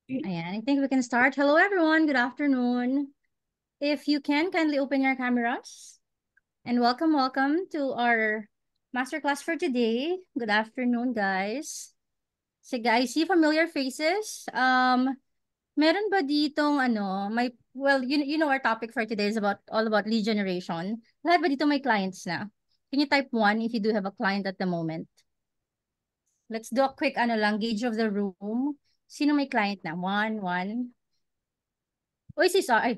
Ayan, I think we can start. Hello, everyone. Good afternoon. If you can, kindly open your cameras. And welcome to our masterclass for today. Good afternoon, guys. So, guys, see familiar faces? Meron ba ditong you know our topic for today is all about lead generation. Lahat ba dito may clients na? Can you type 1 if you do have a client at the moment? Let's do a quick gauge of the room. Sino may client na? One. Uy, si Sar.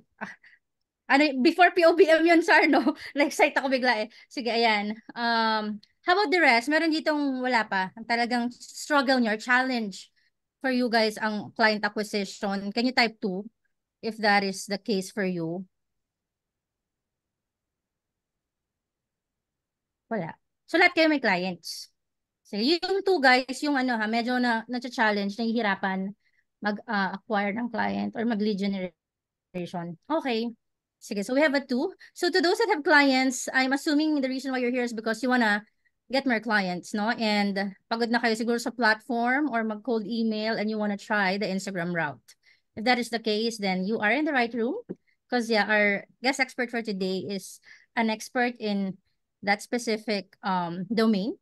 Before POBM yun, Sar, no? Na-excite ako bigla eh. Sige, ayan. How about the rest? Meron ditong wala pa. Ang talagang struggle nyo, challenge for you guys ang client acquisition. Can you type 2 if that is the case for you? Wala. So, lahat kayo may clients. Sige, yung 2 guys, yung medyo na-challenge, nahihirapan mag-acquire ng client or mag-lead generation. Okay. Sige, so we have a 2. So to those that have clients, I'm assuming the reason why you're here is because you wanna get more clients, no? And pagod na kayo siguro sa platform or mag-cold email and you wanna try the Instagram route. If that is the case, then you are in the right room because yeah, our guest expert for today is an expert in that specific domain.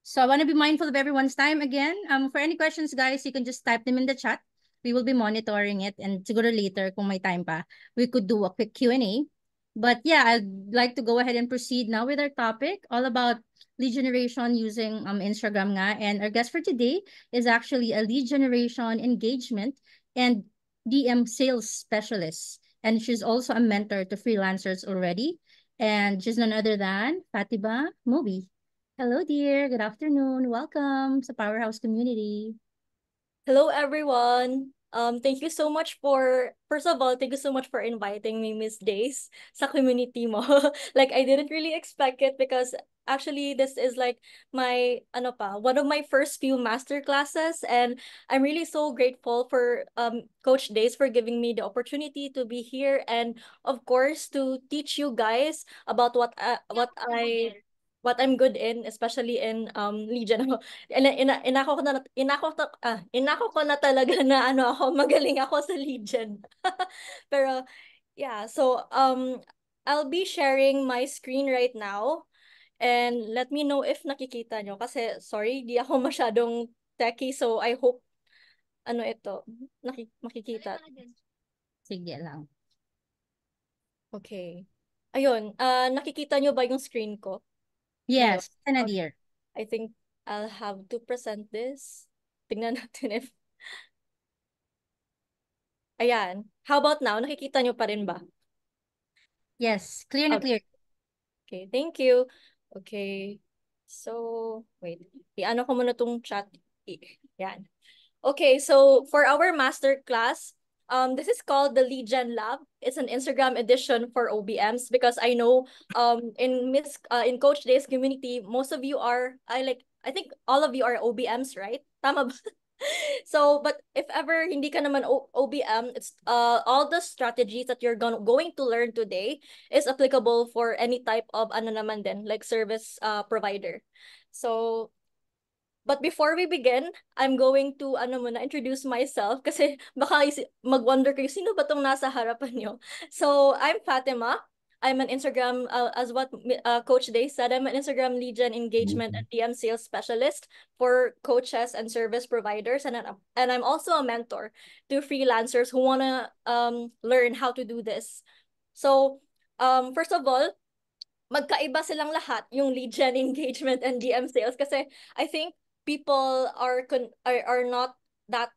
So I want to be mindful of everyone's time again. For any questions, guys, you can just type them in the chat. We will be monitoring it, and siguro later, kung may time pa, we could do a quick Q&A. But yeah, I'd like to go ahead and proceed now with our topic, all about lead generation using Instagram nga. And our guest for today is actually a lead generation engagement and DM sales specialist. And she's also a mentor to freelancers already. And she's none other than Fatima Mobi. Hello, dear. Good afternoon. Welcome sa Powerhouse Community. Hello, everyone. Thank you so much first of all, thank you so much for inviting me, Miss Days, sa community mo. Like, I didn't really expect it because actually this is like one of my first few master classes, and I'm really so grateful for Coach Days for giving me the opportunity to be here and of course to teach you guys about what I'm good in, especially in Legion. Inako ko na talaga na magaling ako sa Legion. Pero yeah, so I'll be sharing my screen right now and let me know if nakikita nyo kasi sorry, di ako masyadong techie, so I hope ito makikita. Sige lang. Okay. Ayun, nakikita nyo ba yung screen ko ngayon? Yes, Okay. dear. I think I'll have to present this. Tingnan natin if ayan. How about now? Nakikita nyo pa rin ba? Yes, clear na Okay. clear. Okay, thank you. Okay. So, wait. I-ano ko muna tong chat. Yan. Okay, so for our master class, this is called the Lead Gen Lab. It's an Instagram edition for OBMs because I know in Coach Day's community, most of you are I think all of you are OBMs, right? Tama ba? So, but if ever hindi ka naman OBM, it's all the strategies that you're going to learn today is applicable for any type of naman din, like service provider. So, but before we begin, I'm going to muna introduce myself kasi baka mag-wonder kayo sino ba tong nasa harapan nyo. So, I'm Fatima. I'm an Instagram, as what Coach Day said, I'm an Instagram lead gen engagement and DM sales specialist for coaches and service providers. And I'm also a mentor to freelancers who want to learn how to do this. So, first of all, magkaiba silang lahat, yung lead gen engagement and DM sales. Kasi I think people are not that,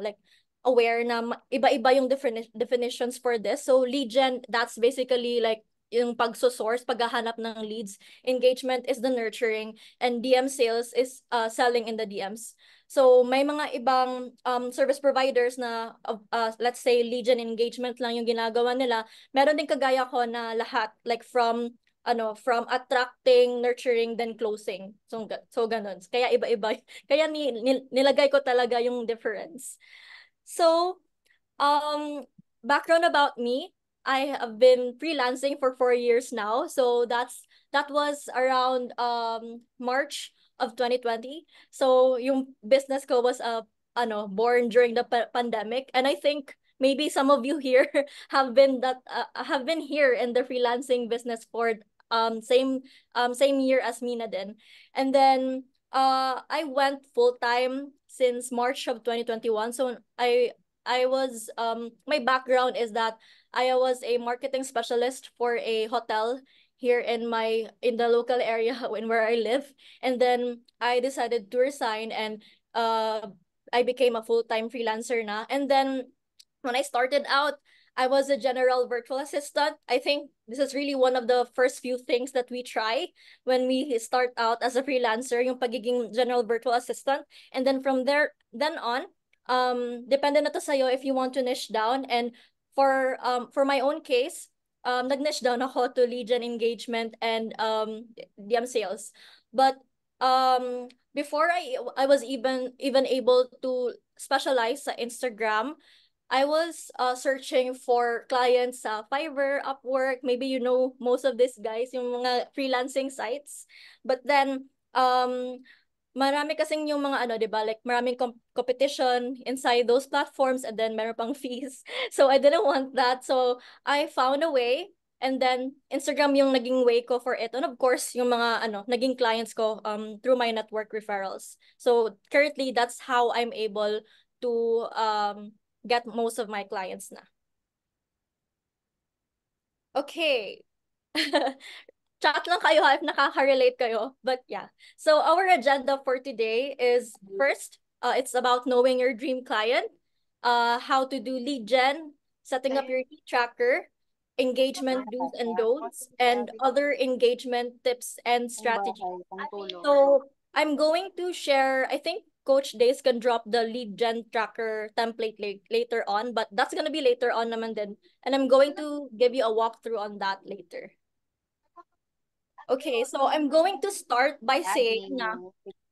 like, aware na iba-iba yung definitions for this. So lead gen, that's basically like yung pagsosource, paghahanap ng leads. Engagement is the nurturing, and DM sales is selling in the DMs. So may mga ibang service providers na let's say lead gen engagement lang yung ginagawa nila. Meron din kagaya ko na lahat, like from attracting, nurturing, then closing. So ganun. Kaya iba-iba. Kaya nilagay ko talaga yung difference. So, background about me, I have been freelancing for 4 years now. So that was around March of 2020. So yung business ko was a born during the pandemic, and I think maybe some of you here have been here in the freelancing business for same year as Mina din. And then I went full time since March of 2021. So I was my background is that I was a marketing specialist for a hotel here in the local area where I live. And then I decided to resign, and I became a full-time freelancer na. And then when I started out, I was a general virtual assistant. I think this is really one of the first few things that we try when we start out as a freelancer, yung pagiging general virtual assistant. And then from then on, depende na to sa'yo if you want to niche down. And for my own case, nag-niche down ako to lead gen engagement and DM sales. But before I was even able to specialize sa Instagram, I was searching for clients sa Fiverr, Upwork. Maybe you know most of these guys, yung mga freelancing sites. But then marami kasing yung mga ano, 'di ba? Like maraming competition inside those platforms, and then meron pang fees. So I didn't want that. So I found a way, and then Instagram yung naging way ko for it. And of course, yung mga naging clients ko through my network referrals. So currently that's how I'm able to get most of my clients na. Okay. Chat lang kayo if nakaka-relate kayo. But yeah. So our agenda for today is first, it's about knowing your dream client, how to do lead gen, setting up your lead tracker, engagement do's and don'ts, and other engagement tips and strategies. So I'm going to share, I think Coach Days can drop the lead gen tracker template later on, but that's gonna be later on naman din. And I'm going to give you a walkthrough on that later. Okay, so I'm going to start by saying na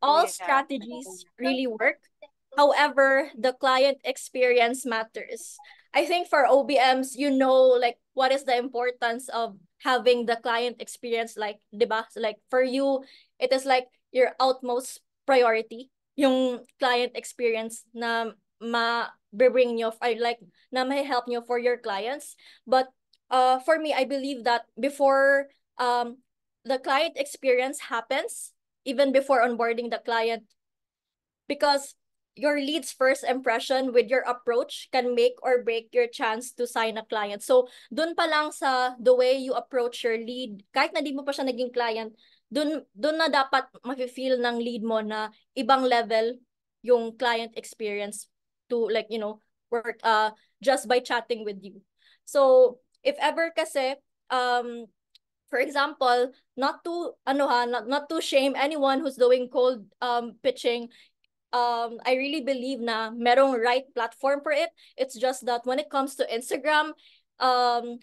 all strategies really work. However, the client experience matters. I think for OBMs, like what is the importance of having the client experience, like, diba? So, like for you, it is like your utmost priority, yung client experience na bring nyo, like, na may help nyo for your clients. But for me, I believe that before the client experience happens, even before onboarding the client, because your lead's first impression with your approach can make or break your chance to sign a client. So, dun pa lang sa the way you approach your lead, kahit na di mo pa siya naging client, dun na dapat mafe-feel ng lead mo na ibang level yung client experience to, like, work just by chatting with you. So, if ever kasi, for example, not to shame anyone who's doing cold pitching, I really believe na merong right platform for it. It's just that when it comes to Instagram,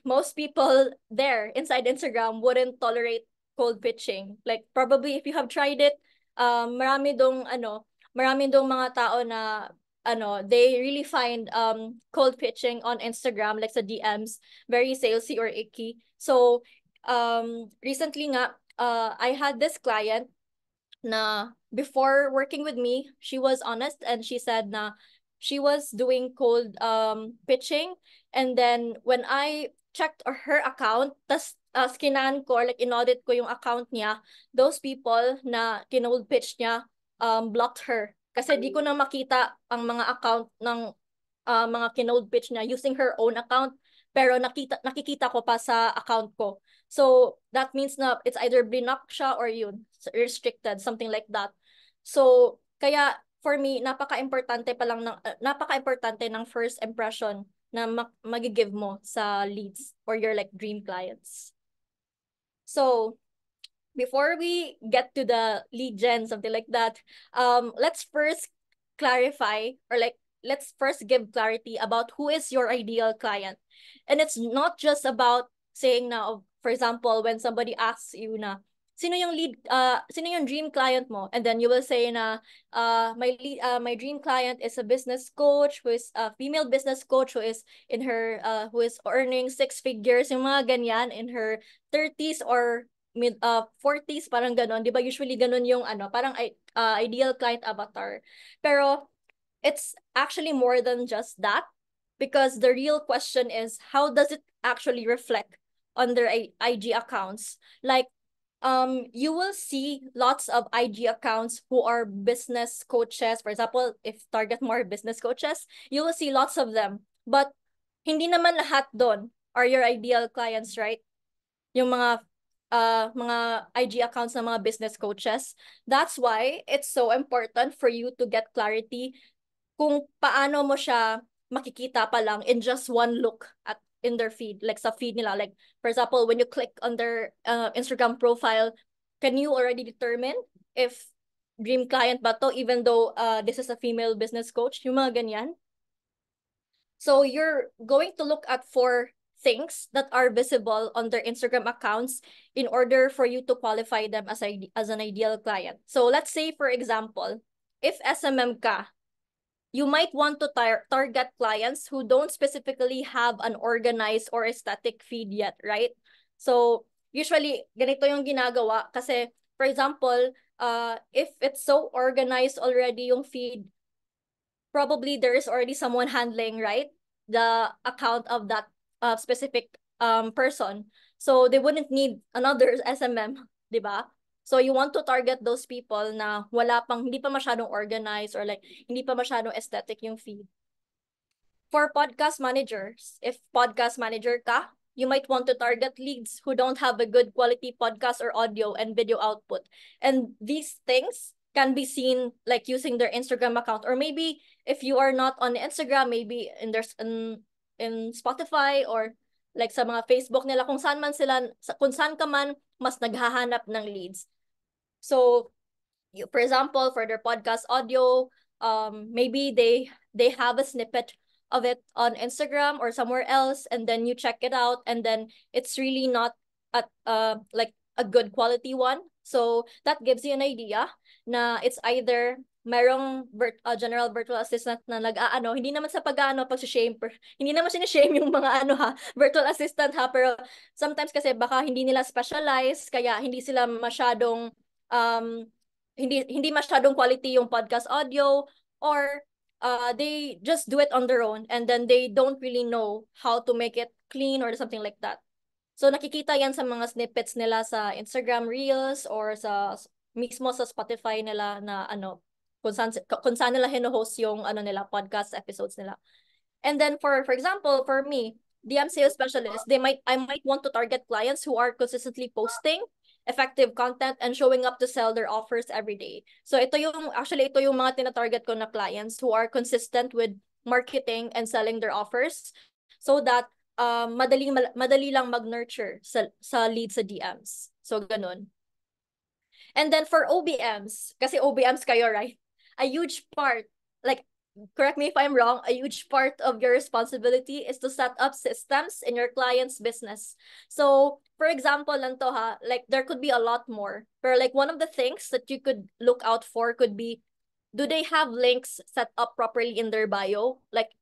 most people there inside Instagram wouldn't tolerate cold pitching. Like probably if you have tried it, marami dong mga tao na they really find cold pitching on Instagram, like sa DMs, very salesy or icky. So recently nga, I had this client na before working with me, she was honest and she said na she was doing cold pitching, and then when I checked her account, tas skinan ko, like inaudit ko yung account niya, those people na kinold pitch niya blocked her kasi di ko na makita ang mga account ng mga kinold pitch niya using her own account, pero nakikita ko pa sa account ko. So that means na it's either block siya or yun, restricted, something like that. So kaya for me, napaka-importante ng first impression na magigive mo sa leads or your like dream clients. So before we get to the lead gen, something like that, let's first clarify, or like let's first give clarity about who is your ideal client. And it's not just about saying na, for example, when somebody asks you na, sino yung dream client mo? And then you will say na, my dream client is a business coach who is a female business coach who is who is earning 6 figures, yung mga ganyan, in her 30s or mid 40s, parang ganon, 'di ba? Usually ganon yung parang ideal client avatar. Pero it's actually more than just that, because the real question is, how does it actually reflect on their IG accounts? Like, you will see lots of IG accounts who are business coaches. For example, if target more business coaches, you will see lots of them. But hindi naman lahat doon are your ideal clients, right? Yung mga IG accounts ng mga business coaches. That's why it's so important for you to get clarity kung paano mo siya makikita pa lang in just one look at in their feed, like sa feed nila. Like, for example, when you click on their Instagram profile, can you already determine if dream client ba to, even though this is a female business coach? Yung mga ganyan. So you're going to look at 4 things that are visible on their Instagram accounts in order for you to qualify them as an ideal client. So let's say, for example, if SMM ka, you might want to target clients who don't specifically have an organized or aesthetic feed yet, right? So usually, ganito yung ginagawa kasi, for example, if it's so organized already yung feed, probably there is already someone handling, right, the account of that specific person. So they wouldn't need another SMM, di ba? So you want to target those people na hindi pa masyadong organized, or like hindi pa masyadong aesthetic yung feed. For podcast managers, if podcast manager ka, you might want to target leads who don't have a good quality podcast or audio and video output. And these things can be seen like using their Instagram account, or maybe if you are not on Instagram, maybe in Spotify, or like sa mga Facebook nila, kung saan ka man mas naghahanap ng leads. So, for example, for their podcast audio, maybe they have a snippet of it on Instagram or somewhere else, and then you check it out, and then it's really not at like a good quality one. So that gives you an idea na it's either merong general virtual assistant na nag-aano, hindi naman sa pag-aano, pag-shame, hindi naman sinishame yung mga virtual assistant ha, pero sometimes kasi baka hindi nila specialize, kaya hindi sila masyadong hindi masyadong quality yung podcast audio, or they just do it on their own, and then they don't really know how to make it clean or something like that. So nakikita yan sa mga snippets nila sa Instagram Reels, or mismo sa Spotify nila na kung saan nila hino-host yung nila, podcast episodes nila. And then for example, for me, DM sales specialist, I might want to target clients who are consistently posting effective content and showing up to sell their offers every day. So ito yung mga tina-target ko na clients who are consistent with marketing and selling their offers, so that madali lang mag-nurture sa leads sa DMs. So ganun. And then for OBMs, kasi OBMs kayo, right? A huge part, like, correct me if I'm wrong, a huge part of your responsibility is to set up systems in your client's business. So, for example, lang to ha, like there could be a lot more. But like one of the things that you could look out for could be, do they have links set up properly in their bio? Like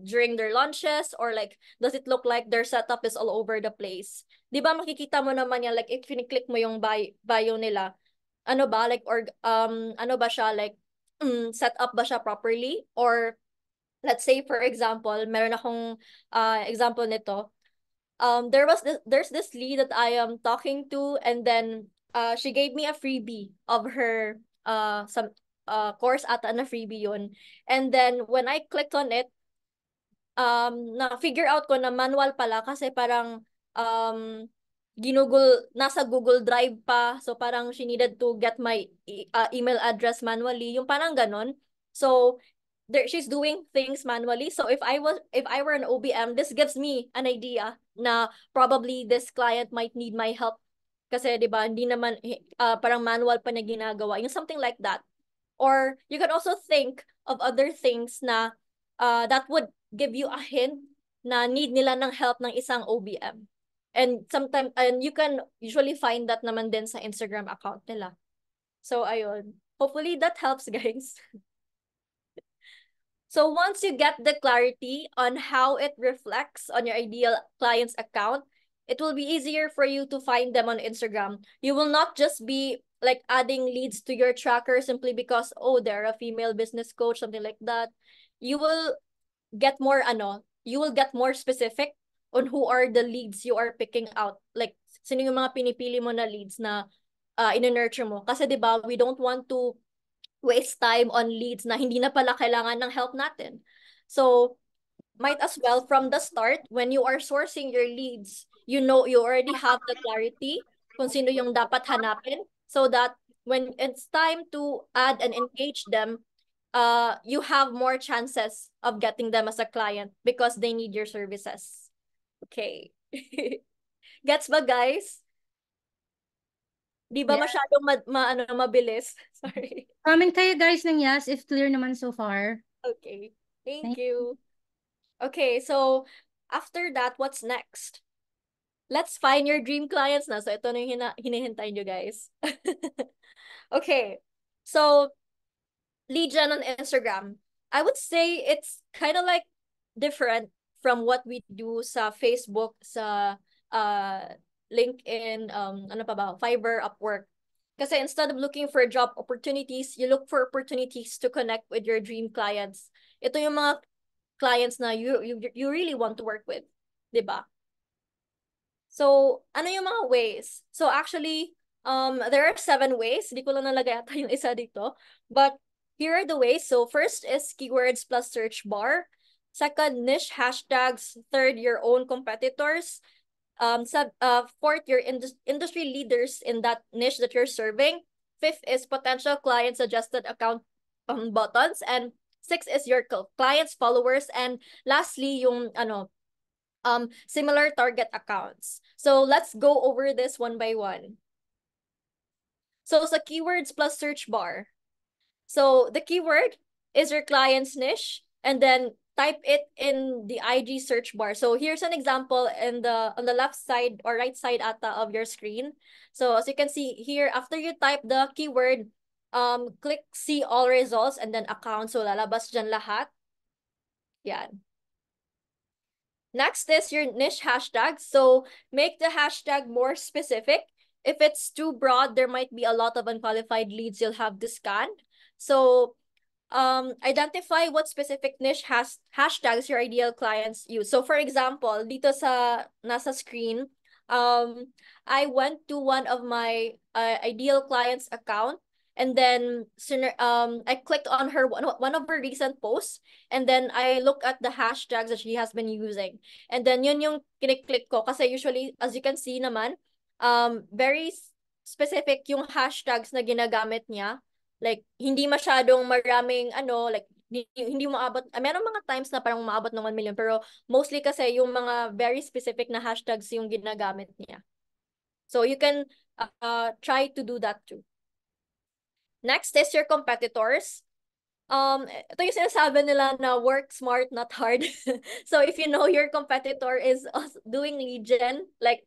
during their launches, or like does it look like their setup is all over the place? Di ba makikita mo naman yan, like if click mo yung bio nila, ano ba, like, or ano ba siya, like set up ba siya properly? Or let's say, for example, meron akong example nito. There's this lead that I am talking to, and then she gave me a freebie of her some course ata na freebie yun. And then when I clicked on it, na-figure out ko na manual pala, kasi parang nasa Google Drive pa. So parang she needed to get my email address manually. Yung parang ganon. So she's doing things manually. So if I were an OBM, this gives me an idea na probably this client might need my help. Kasi 'di ba, hindi naman parang manual pa niya ginagawa. Yung something like that. Or you can also think of other things na that would give you a hint na need nila ng help ng isang OBM. And you can usually find that naman din sa Instagram account nila. So ayun. Hopefully that helps, guys. So once you get the clarity on how it reflects on your ideal client's account, it will be easier for you to find them on Instagram. You will not just be like adding leads to your tracker simply because, oh, they're a female business coach, something like that. You will get more you will get more specific on who are the leads you are picking out. Like, sino yung mga pinipili mo na leads na ina-nurture mo. Kasi 'di ba, we don't want to waste time on leads na hindi na pala kailangan ng help natin. So, might as well from the start, when you are sourcing your leads, you know, you already have the clarity kung sino yung dapat hanapin, so that when it's time to add and engage them, you have more chances of getting them as a client because they need your services. Okay. Gets ba, guys? Di ba Yeah. masyadong mabilis? Sorry. Comment kayo guys ng yes if clear naman so far. Okay. Thank you. Okay, so after that, what's next? Let's find your dream clients na. So ito na yung hinihintay nyo, guys. Okay. So, lead gen on Instagram. I would say it's kind of like different from what we do sa Facebook, sa LinkedIn, ano pa ba, Fiverr, Upwork. Kasi instead of looking for job opportunities, you look for opportunities to connect with your dream clients. Ito yung mga clients na you really want to work with, 'di ba? So, ano yung mga ways? So actually, there are 7 ways. Hindi ko lang nalagay ata yung isa dito. But here are the ways. So first is keywords plus search bar. Second, niche hashtags. Third, your own competitors. Fourth, your industry leaders in that niche that you're serving. Fifth is potential client suggested account buttons. And sixth is your clients, followers. And lastly, yung similar target accounts. So let's go over this one by one. So sa keywords plus search bar. So the keyword is your client's niche, and then type it in the IG search bar. So here's an example in on the left side or right side ata of your screen. So as you can see here, after you type the keyword, click see all results and then account. So lalabas dyan lahat. Yan. Next is your niche hashtag. So make the hashtag more specific. If it's too broad, there might be a lot of unqualified leads you'll have to scan. So identify what specific niche hashtags your ideal clients use. So for example, dito sa nasa screen, I went to one of my ideal clients account, and then I clicked on her one of her recent posts, and then I look at the hashtags that she has been using, and then yun yung kiniklik ko kasi usually, as you can see naman, very specific yung hashtags na ginagamit niya. Like, hindi masyadong maraming like hindi maabot, meron mga times na parang maabot ng 1 million, pero mostly kasi yung mga very specific na hashtags yung ginagamit niya. So you can try to do that too. Next is your competitors. Ito yung sinasabi nila na work smart, not hard. So if you know your competitor is doing lead gen, like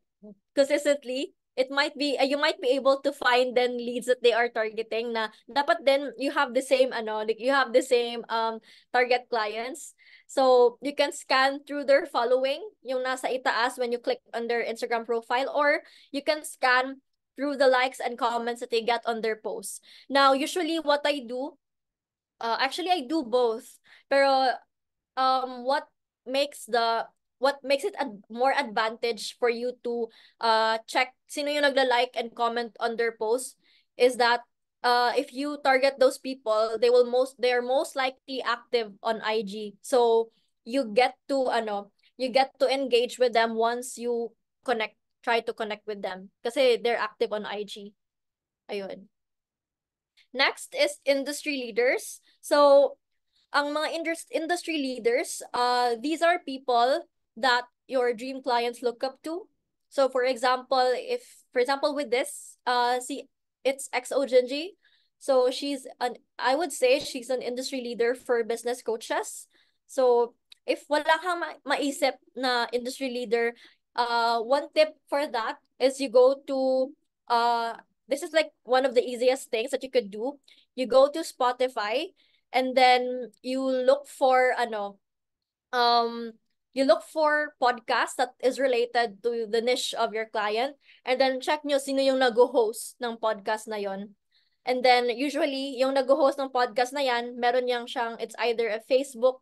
consistently, it might be, you might be able to find then leads that they are targeting na dapat then you have the same, like you have the same target clients. So you can scan through their following, yung nasa itaas when you click on their Instagram profile, or you can scan through the likes and comments that they get on their posts. Now, usually what I do, actually I do both. Pero what makes it more advantage for you to check sino yung nagla-like and comment on their post is that if you target those people, they are most likely active on IG. So you get to engage with them once you try to connect with them kasi they're active on IG. Ayun. Next is industry leaders. So ang mga industry leaders, these are people that your dream clients look up to. So for example, with this, it's XO Jinji. So I would say she's an industry leader for business coaches. So if wala kang maisip na industry leader, one tip for that is you go to, this is like one of the easiest things that you could do. You go to Spotify, and then you look for you look for podcast that is related to the niche of your client, and then check nyo sino yung nag-host ng podcast na yon. And then usually yung nag-host ng podcast na yan, meron siyang it's either a Facebook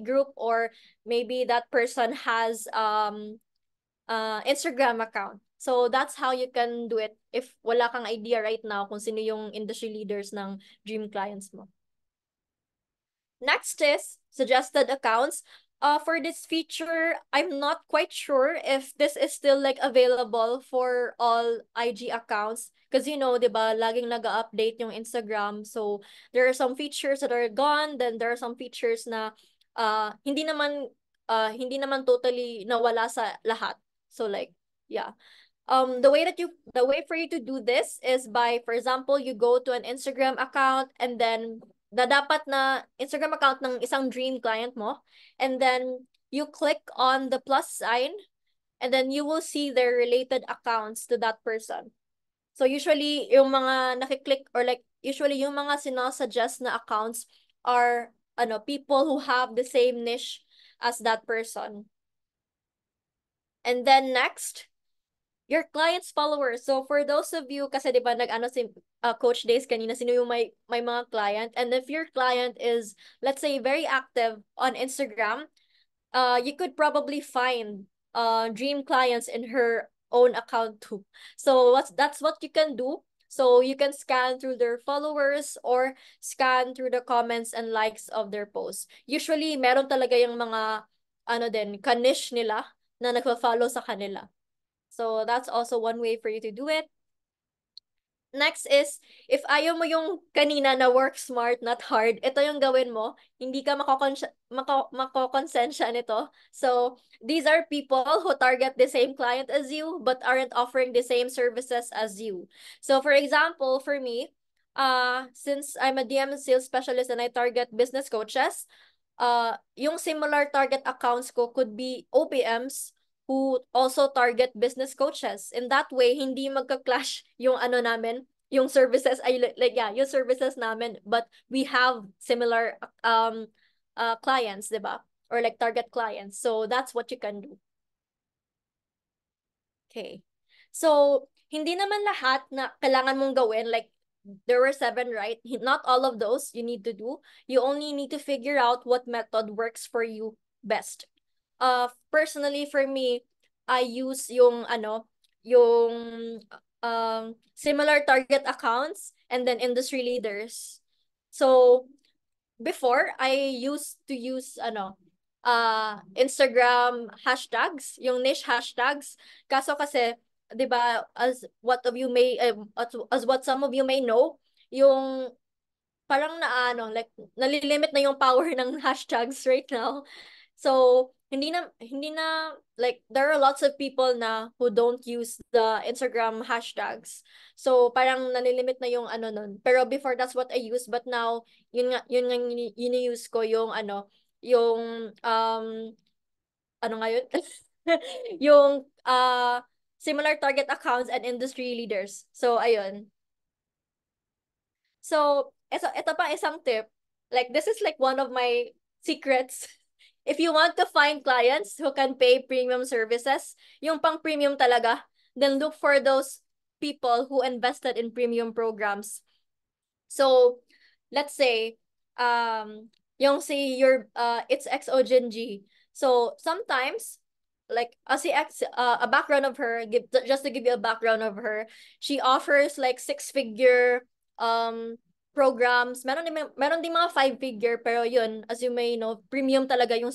group, or maybe that person has Instagram account. So that's how you can do it if wala kang idea right now kung sino yung industry leaders ng dream clients mo. Next is suggested accounts. For this feature, I'm not quite sure if this is still like available for all IG accounts. Because diba, laging nag-update yung Instagram. So there are some features that are gone, then there are some features na hindi naman totally nawala sa lahat. So like, yeah. The way for you to do this is by, for example, you go to an Instagram account, and then dapat na Instagram account ng isang dream client mo, and then you click on the plus sign, and then you will see their related accounts to that person. So usually yung mga nakiklik, or like usually yung mga sinasuggest na accounts are people who have the same niche as that person. And then next, your clients' followers. So for those of you, kasi di ba si Coach Days kanina, sino yung may mga client, and if your client is, let's say, very active on Instagram, you could probably find dream clients in her own account too. So that's what you can do. So you can scan through their followers or scan through the comments and likes of their posts. Usually meron talaga yung mga ka-niche nila na nagfa-follow sa kanila. So that's also one way for you to do it. Next is, if ayaw mo yung kanina na work smart, not hard, ito yung gawin mo. Hindi ka makokonsensya nito. So, these are people who target the same client as you, but aren't offering the same services as you. So, for example, for me, since I'm a DM sales specialist and I target business coaches, yung similar target accounts ko could be OPMs who also target business coaches. In that way, hindi magka-clash yung namin, yung services, yung services namin, but we have similar clients, diba? Or like target clients. So that's what you can do. Okay. So, hindi naman lahat na kailangan mong gawin, like there were 7, right? Not all of those you need to do. You only need to figure out what method works for you best. Personally for me, I use yung similar target accounts and then industry leaders. So before I used to use Instagram hashtags, yung niche hashtags. Kaso kasi 'di ba, as what some of you may know, yung parang like nalilimit na yung power ng hashtags right now. So, hindi na like there are lots of people na who don't use the Instagram hashtags. So, parang nalilimit na yung nun. Pero before that's what I use, but now yun nga use ko yung yung ngayon yung similar target accounts and industry leaders. So, ayun. So, ito pa isang tip. Like, this is like one of my secrets. If you want to find clients who can pay premium services, yung pang premium talaga, then look for those people who invested in premium programs. So, let's say, yung it's Exogenji. So, sometimes, like, a background of her, just to give you a background of her, she offers like 6-figure programs. Meron din mga 5-figure, pero yun, as you may know, premium talaga yung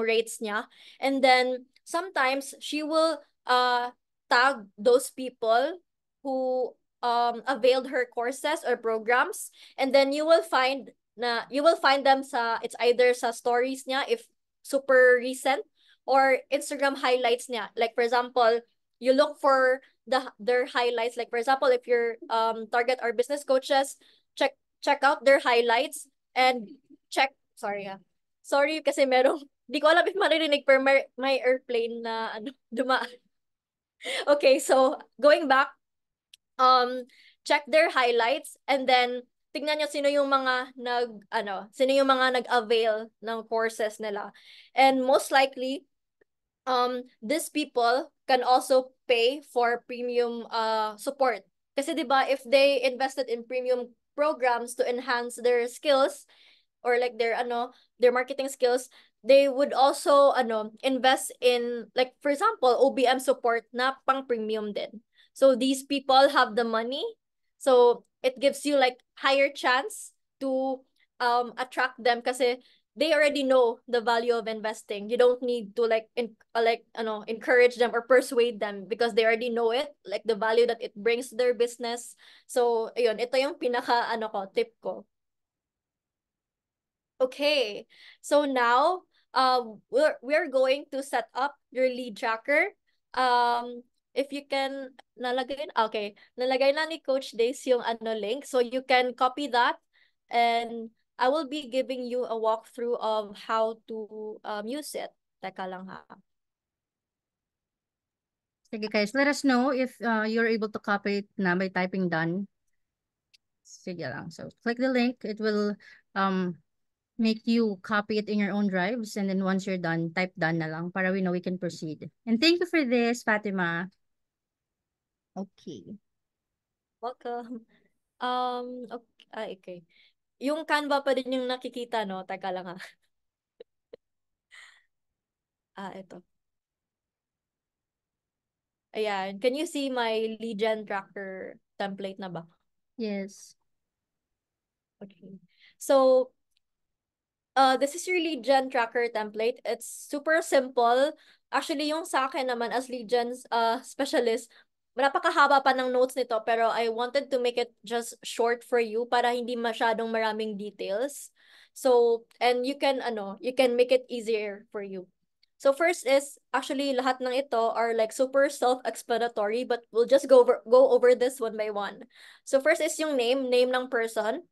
rates niya. And then sometimes she will tag those people who availed her courses or programs, and then you will find them it's either sa stories niya if super recent, or Instagram highlights niya. Like for example, you look for their highlights. Like for example, if your target are business coaches, check out their highlights and sorry kasi merong di ko alam if maririnig, pero may airplane na dumaan. Okay, so going back, check their highlights, and then tignan niyo sino yung mga sino yung mga nag-avail ng courses nila. And most likely, these people can also pay for premium support. Kasi 'di ba, if they invested in premium programs to enhance their skills or like their marketing skills, they would also invest in, like for example, OBM support na pang premium din. So these people have the money, so it gives you like higher chance to attract them kasi they already know the value of investing. You don't need to encourage them or persuade them because they already know it, like the value that it brings to their business. So ayun, ito yung pinaka tip ko. Okay, so now we're going to set up your lead tracker. If you can nalagay na ni Coach Days yung link, so you can copy that, and I will be giving you a walkthrough of how to use it. Teka lang ha. Sige guys, let us know if you're able to copy it na by typing done. Sige lang. So click the link. It will make you copy it in your own drives. And then once you're done, type done na lang para we know we can proceed. And thank you for this, Fatima. Okay. Welcome. Okay. Yung Canva pa din yung nakikita, no? Teka lang ha. Ito. Ayan. Can you see my lead gen tracker template na ba? Yes. Okay. So, this is your lead gen tracker template. It's super simple. Actually, yung sa akin naman as lead gen specialist, napakahaba pa ng notes nito, pero I wanted to make it just short for you para hindi masyadong maraming details. So, and you can make it easier for you. So first is, actually lahat ng ito are like super self-explanatory, but we'll just go over this one by one. So first is yung name ng person,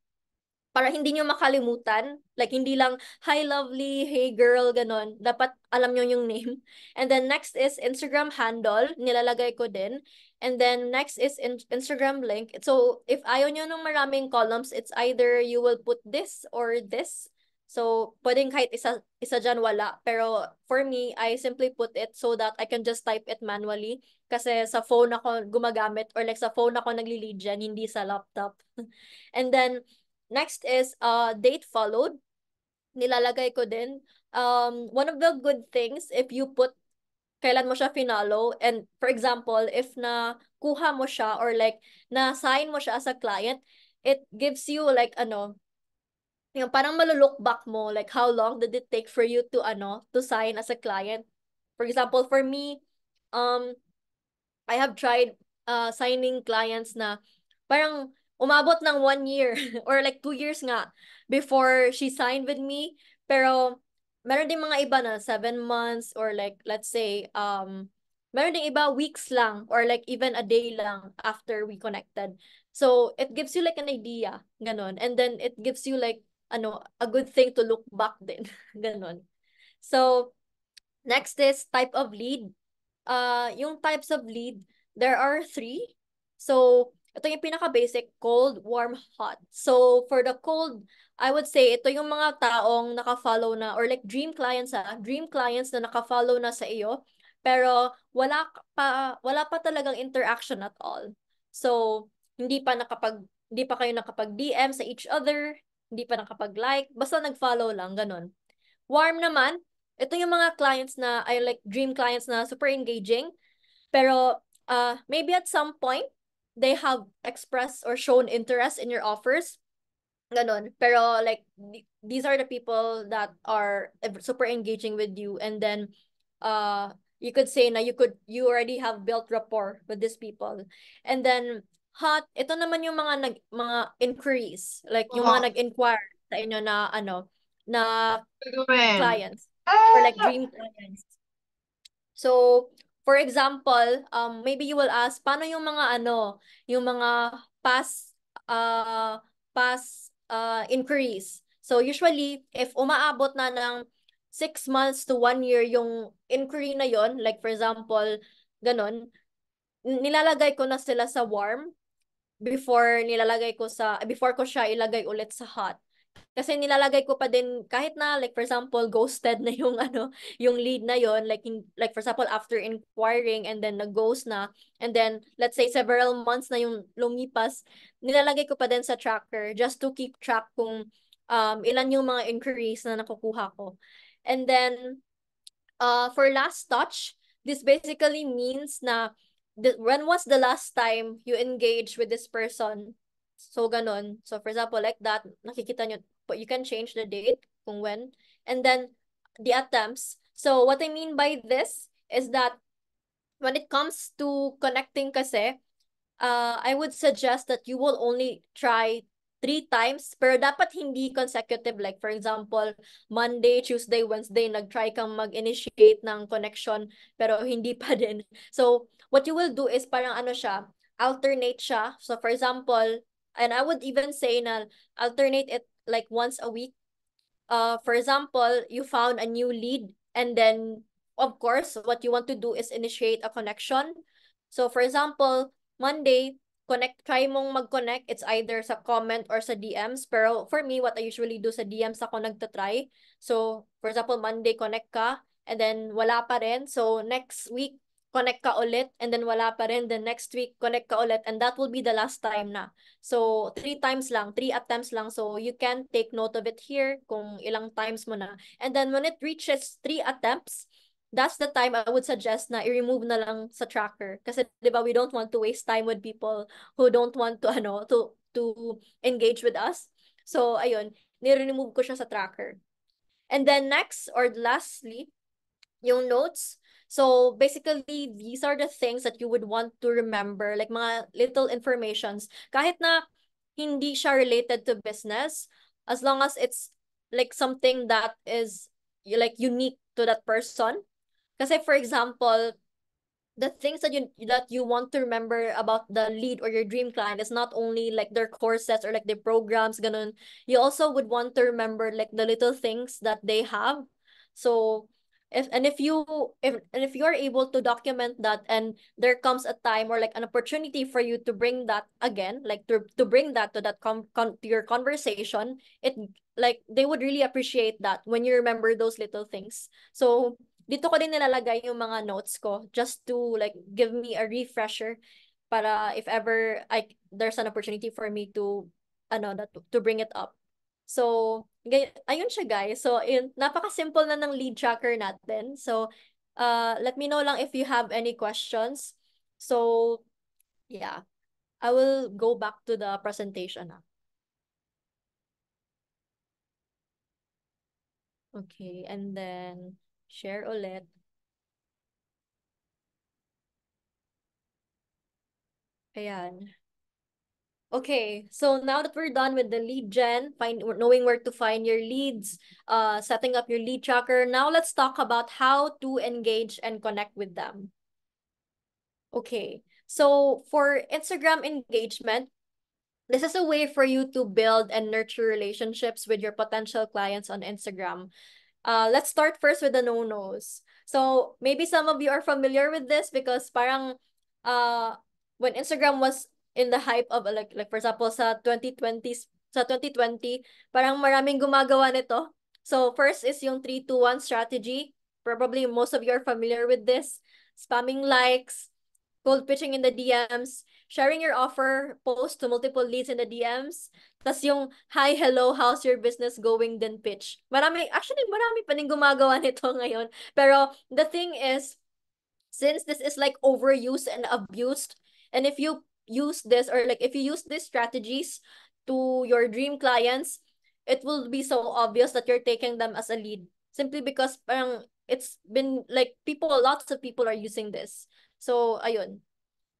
para hindi nyo makalimutan. Like, hindi lang, hi lovely, hey girl, ganon. Dapat alam nyo yung name. And then next is Instagram handle, nilalagay ko din. And then next is Instagram link. So, if ayaw nyo ng maraming columns, it's either you will put this or this. So, pwedeng kahit isa dyan wala. Pero for me, I simply put it so that I can just type it manually. Kasi sa phone ako gumagamit, or like sa phone ako nagli-lead dyan, hindi sa laptop. And then, next is date followed. Nilalagay ko din. One of the good things, if you put kailan mo siya finalo, and for example, if na kuha mo siya or like na-sign mo siya as a client, it gives you like yung parang malulook back mo, like how long did it take for you to sign as a client. For example, for me, I have tried signing clients na parang umabot ng 1 year or like 2 years nga before she signed with me. Pero meron din mga iba na 7 months, or like let's say meron din iba weeks lang or like even a day lang after we connected. So it gives you like an idea, ganon. And then it gives you like a good thing to look back din, ganon. So next is type of lead. Yung types of lead, there are 3. So, ito yung pinaka-basic, cold, warm, hot. So, for the cold, I would say, ito yung mga taong naka-follow na, or like dream clients na naka-follow na sa iyo, pero wala pa talagang interaction at all. So, hindi pa kayo nakapag-DM sa each other, hindi pa nakapag-like, basta nag-follow lang, ganun. Warm naman, ito yung mga clients na, I like dream clients na super engaging, pero maybe at some point, they have expressed or shown interest in your offers. Ganon. Pero like, these are the people that are super engaging with you. And then, you could say na you already have built rapport with these people. And then, hot, ito naman yung mga inquiries. Like, yung mga nag-inquire sa inyo na, na clients. Or like dream clients. So, for example, maybe you will ask, paano yung mga yung mga past inquiries. So, usually, if umaabot na ng 6 months to 1 year yung inquiry na yon, like for example, ganon, nilalagay ko na sila sa warm. before ko siya ilagay ulit sa hot. Kasi nilalagay ko pa din kahit na like for example ghosted na yung yung lead na yon, like for example after inquiring and then nag-ghost na, and then let's say several months na yung lumipas, nilalagay ko pa din sa tracker just to keep track kung ilan yung mga inquiries na nakukuha ko. And then for last touch, this basically means na when was the last time you engage with this person? So ganon. So for example, like that, nakikita nyo, but you can change the date kung when. And then the attempts. So what I mean by this is that when it comes to connecting kasi, I would suggest that you will only try 3 times, pero dapat hindi consecutive. Like, for example, Monday, Tuesday, Wednesday, nag-try kang mag-initiate ng connection, pero hindi pa din. So, what you will do is parang siya, alternate siya. So, for example, and I would even say na alternate it like once a week. For example, you found a new lead, and then, of course, what you want to do is initiate a connection. So, for example, Monday, try mong mag-connect. It's either sa comment or sa DMs. Pero for me, what I usually do sa DMs ako nagtatry. So, for example, Monday, connect ka, and then wala pa rin. So, next week, connect ka ulit, and then wala pa rin. Then next week, connect ka ulit, and that will be the last time na. So, 3 times lang, 3 attempts lang. So, you can take note of it here kung ilang times mo na. And then, when it reaches 3 attempts, that's the time I would suggest na i-remove na lang sa tracker. Kasi, di ba, we don't want to waste time with people who don't want to, to engage with us. So, ayun, ni-remove ko siya sa tracker. And then next, or lastly, yung notes. So basically, these are the things that you would want to remember, like mga little informations. Kahit na hindi siya related to business, as long as it's like something that is like unique to that person. Kasi for example, the things that you want to remember about the lead or your dream client is not only like their courses or like their programs, ganun. You also would want to remember like the little things that they have. So if you are able to document that, and there comes a time or like an opportunity for you to bring that again, like to bring that to that to your conversation, it like they would really appreciate that when you remember those little things. So dito ko din nilalagay yung mga notes ko just to like give me a refresher para if ever there's an opportunity for me to to bring it up. So, ayun siya guys. So, napaka-simple na ng lead tracker natin. So, let me know lang if you have any questions. So, yeah. I will go back to the presentation na. Okay, and then share ulit. Ayan. Okay, so now that we're done with the lead gen, knowing where to find your leads, setting up your lead tracker, now let's talk about how to engage and connect with them. Okay, so for Instagram engagement, this is a way for you to build and nurture relationships with your potential clients on Instagram. Let's start first with the no-nos. So maybe some of you are familiar with this because parang when Instagram was in the hype of like for example sa 2020, parang maraming gumagawa nito. So first is yung 3-2-1 strategy. Probably most of you are familiar with this. Spamming likes, cold pitching in the DMs, sharing your offer, post to multiple leads in the DMs, tas yung, hi, hello, how's your business going, then pitch. Marami pa rin gumagawa nito ngayon. Pero the thing is, since this is like overused and abused, and if you use this or like if you use these strategies to your dream clients, it will be so obvious that you're taking them as a lead. Simply because parang it's been like lots of people are using this. So, ayun.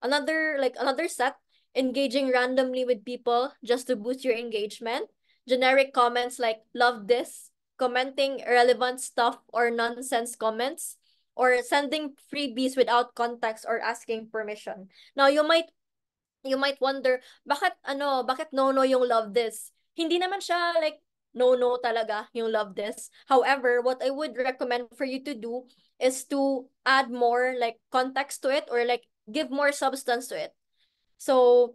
Another set, engaging randomly with people just to boost your engagement. Generic comments like love this, commenting irrelevant stuff or nonsense comments, or sending freebies without context or asking permission. Now you might wonder, bakit no yung love this? Hindi naman siya like no talaga yung love this. However, what I would recommend for you to do is to add more like context to it, or like give more substance to it. So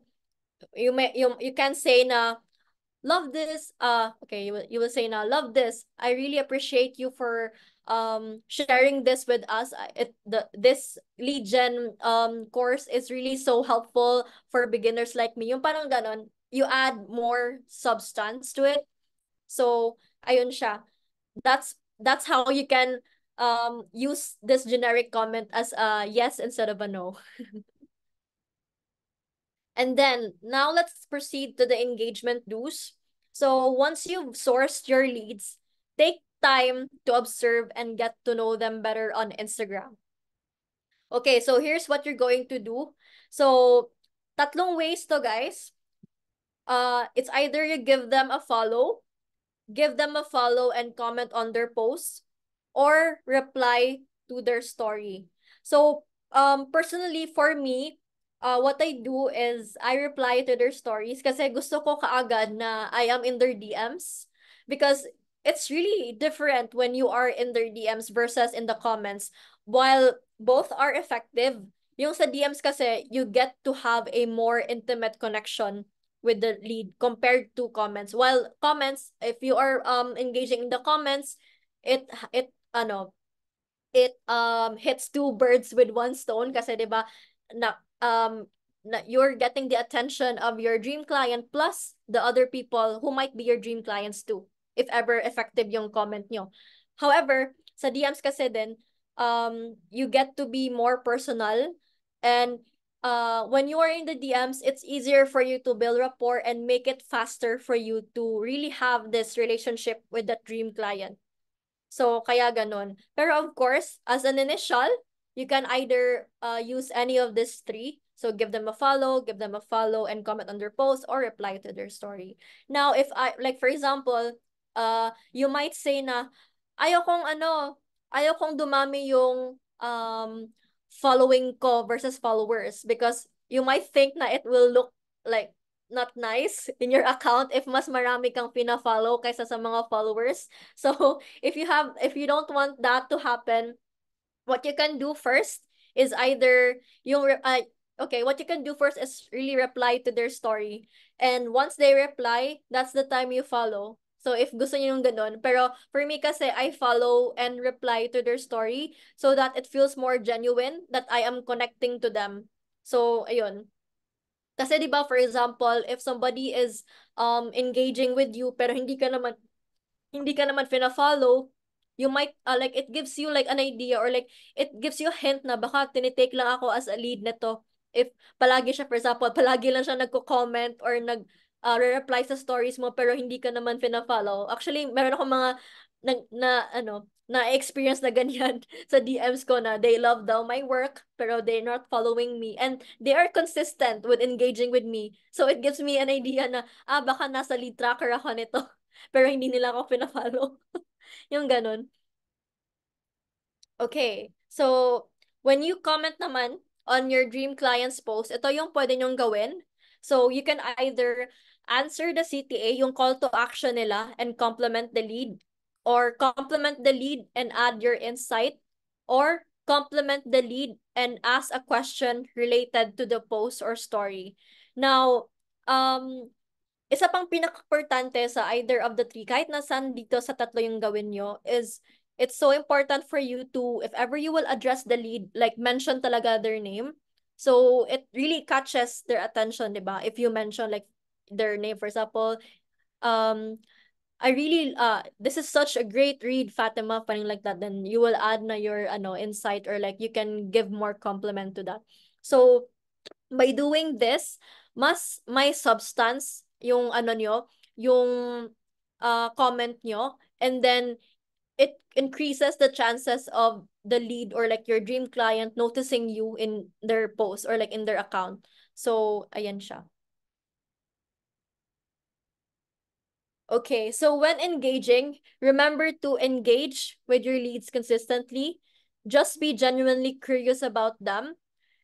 you can say na love this, okay, you will say na love this, I really appreciate you for sharing this with us. This lead gen course is really so helpful for beginners like me. Yung parang ganon, you add more substance to it. So ayun siya, that's how you can use this generic comment as a yes instead of a no. And then now let's proceed to the engagement do's. So once you've sourced your leads, take time to observe and get to know them better on Instagram. Okay, so here's what you're going to do. So tatlong ways to, guys. It's either you give them a follow and comment on their posts, or reply to their story. So personally for me, what I do is I reply to their stories kasi gusto ko kaagad na I am in their DMs, because it's really different when you are in their DMs versus in the comments. While both are effective, yung sa DMs kasi you get to have a more intimate connection with the lead compared to comments. While comments, if you are engaging in the comments, it it ano it hits two birds with one stone kasi 'di ba, na you're getting the attention of your dream client plus the other people who might be your dream clients too, if ever effective yung comment nyo. However, sa DMs kasi din, you get to be more personal, and when you are in the DMs, it's easier for you to build rapport and make it faster for you to really have this relationship with that dream client. So, kaya ganun. Pero of course, as an initial, you can either use any of these three. So, give them a follow, and comment on their post or reply to their story. Now, if I, like for example, you might say na, ayokong ayokong dumami yung following ko versus followers, because you might think na it will look like not nice in your account if mas marami kang pina-follow kaysa sa mga followers. So, if you don't want that to happen, what you can do first is either what you can do first is really reply to their story. And once they reply, that's the time you follow. So, if gusto niyo yung ganun. Pero, for me kasi, I follow and reply to their story so that it feels more genuine that I am connecting to them. So, ayun. Kasi 'di ba, for example, if somebody is engaging with you pero hindi ka naman fina-follow, you might like it gives you like an idea, or like it gives you a hint na baka tinitake lang ako as a lead nito. If palagi siya, for example, palagi lang siya nagko-comment or reply sa stories mo pero hindi ka naman fina-follow. Actually, meron ako mga na-experience na ganyan sa DMs ko, na they love daw my work pero they're not following me, and they are consistent with engaging with me. So it gives me an idea na baka nasa lead tracker ako nito pero hindi nila ako pina-follow. Yung ganun. Okay. So, when you comment naman on your dream client's post, ito yung pwede nyong gawin. So, you can either answer the CTA, yung call to action nila, and complement the lead, or complement the lead and add your insight, or complement the lead and ask a question related to the post or story. Now, isa pang pinaka-importante sa either of the three, kahit nasan dito sa tatlo yung gawin nyo, is it's so important for you to, if ever you will address the lead, like mention talaga their name. So it really catches their attention, di ba? If you mention like their name, for example, I really this is such a great read, Fatima, something like that, then you will add na your insight, or like you can give more compliment to that. So by doing this, mas may substance yung nyo, yung comment nyo, and then it increases the chances of the lead or like your dream client noticing you in their post or like in their account. So, ayan siya. Okay, so when engaging, remember to engage with your leads consistently. Just be genuinely curious about them.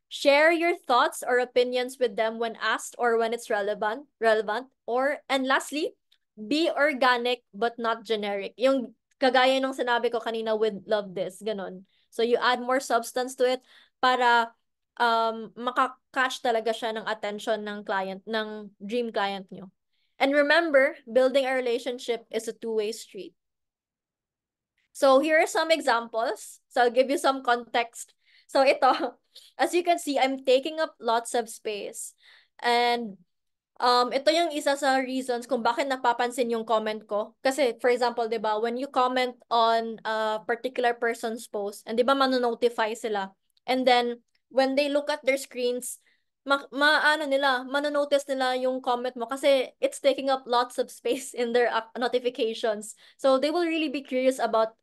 Share your thoughts or opinions with them when asked or when it's relevant. And lastly, be organic but not generic. Yung kagaya nung sinabi ko kanina with love this, ganun. So you add more substance to it para makakatch talaga siya ng attention ng client, ng dream client nyo. And remember, building a relationship is a two-way street. So here are some examples. So I'll give you some context. So ito, as you can see, I'm taking up lots of space. And ito yung isa sa reasons kung bakit napapansin yung comment ko. Kasi, for example, di ba, when you comment on a particular person's post, and di ba, manonotify sila. And then, when they look at their screens, manonotice nila yung comment mo kasi it's taking up lots of space in their notifications. So, they will really be curious about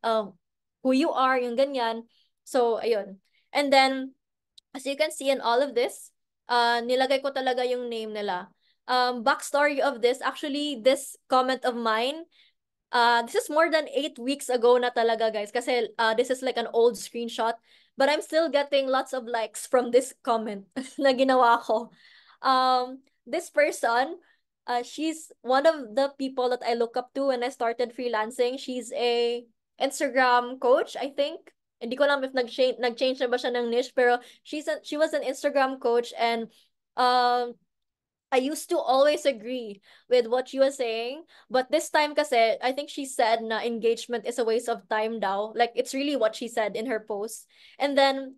who you are, yung ganyan. So, ayun. And then, as you can see in all of this, nilagay ko talaga yung name nila. Backstory of this, actually, this comment of mine, this is more than 8 weeks ago na talaga, guys. Kasi this is like an old screenshot. But I'm still getting lots of likes from this comment na ginawa ko. This person, she's one of the people that I look up to when I started freelancing. She's a Instagram coach, I think. Hindi ko alam if nag-change na ba siya ng niche, pero she was an Instagram coach, and um I used to always agree with what she was saying, but this time kasi, I think she said na engagement is a waste of time daw. Like, it's really what she said in her post. And then,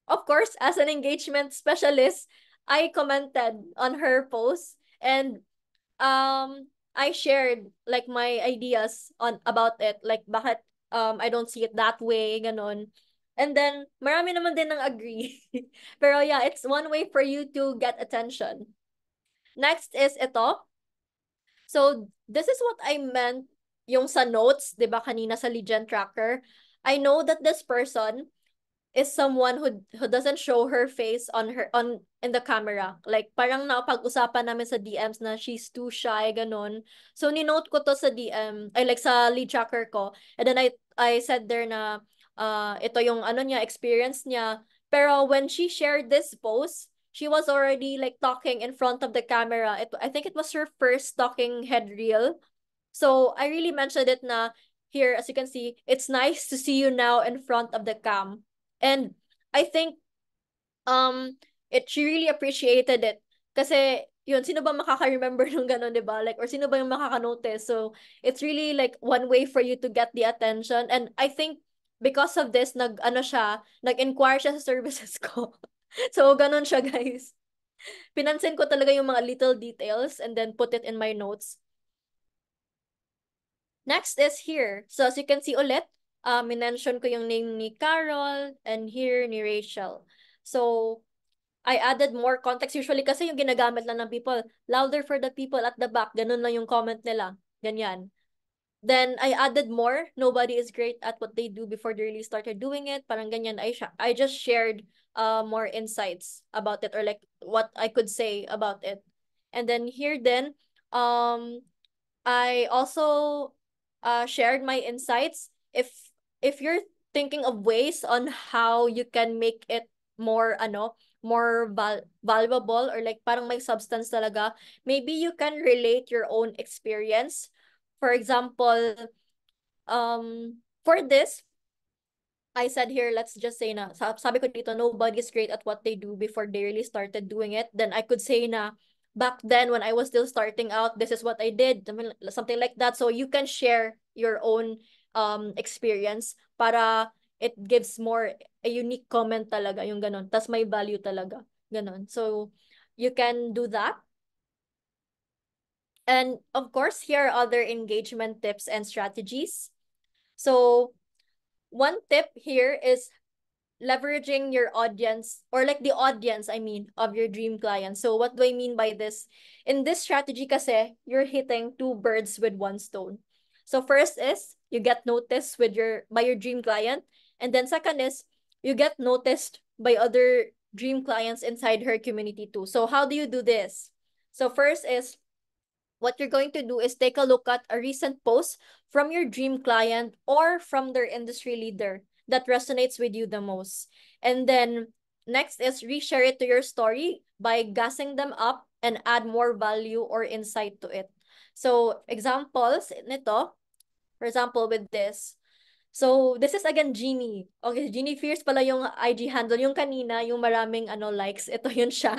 of course, as an engagement specialist, I commented on her post, and I shared like my ideas on about it, like bakit I don't see it that way, ganon. And then, marami naman din nang agree. Pero yeah, it's one way for you to get attention. Next is ito. So, this is what I meant yung sa notes, di ba, kanina sa lead gen tracker. I know that this person is someone who doesn't show her face on in the camera. Like, parang napag-usapan namin sa DMs na she's too shy, ganun. So, ni-note ko to sa DM, ay like sa lead tracker ko. And then I said there na ito yung ano niya, experience niya. Pero when she shared this post, she was already like talking in front of the camera. I think it was her first talking head reel. So I really mentioned it na here, as you can see, it's nice to see you now in front of the cam. And I think she really appreciated it. Kasi yun, sino ba makaka-remember nung gano'n, di ba? Like, or sino ba yung makaka-notice? So, it's really like one way for you to get the attention. And I think because of this, nag-inquire siya sa services ko. So, ganun siya, guys. Pinansin ko talaga yung mga little details and then put it in my notes. Next is here. So, as you can see ulit, minention ko yung name ni Carol and here ni Rachel. So, I added more context. Usually kasi yung ginagamit lang ng people, louder for the people at the back. Ganun lang yung comment nila. Ganyan. Then I added more. Nobody is great at what they do before they really started doing it. Parang ganyan. I just shared more insights about it, or like what I could say about it. And then here then, I also shared my insights. If you're thinking of ways on how you can make it more valuable, or like parang may substance talaga, maybe you can relate your own experience. For example, for this, I said here, let's just say na, sabi ko dito, nobody's great at what they do before they really started doing it. Then I could say na, back then when I was still starting out, this is what I did, something like that. So you can share your own experience para it gives more a unique comment talaga, yung ganon. Tas may value talaga, ganon. So you can do that. And of course, here are other engagement tips and strategies. So one tip here is leveraging your audience, or like the audience, I mean, of your dream client. So what do I mean by this? In this strategy kasi, you're hitting two birds with one stone. So first is you get noticed by your dream client, and then second is you get noticed by other dream clients inside her community too. So how do you do this? So first is, what you're going to do is take a look at a recent post from your dream client or from their industry leader that resonates with you the most. And then next is reshare it to your story by gassing them up and add more value or insight to it. So examples nito, for example, with this, So, this is again Jeannie. Okay, Jeannie Fierce pala yung IG handle. Yung kanina, yung maraming likes. Ito yun siya.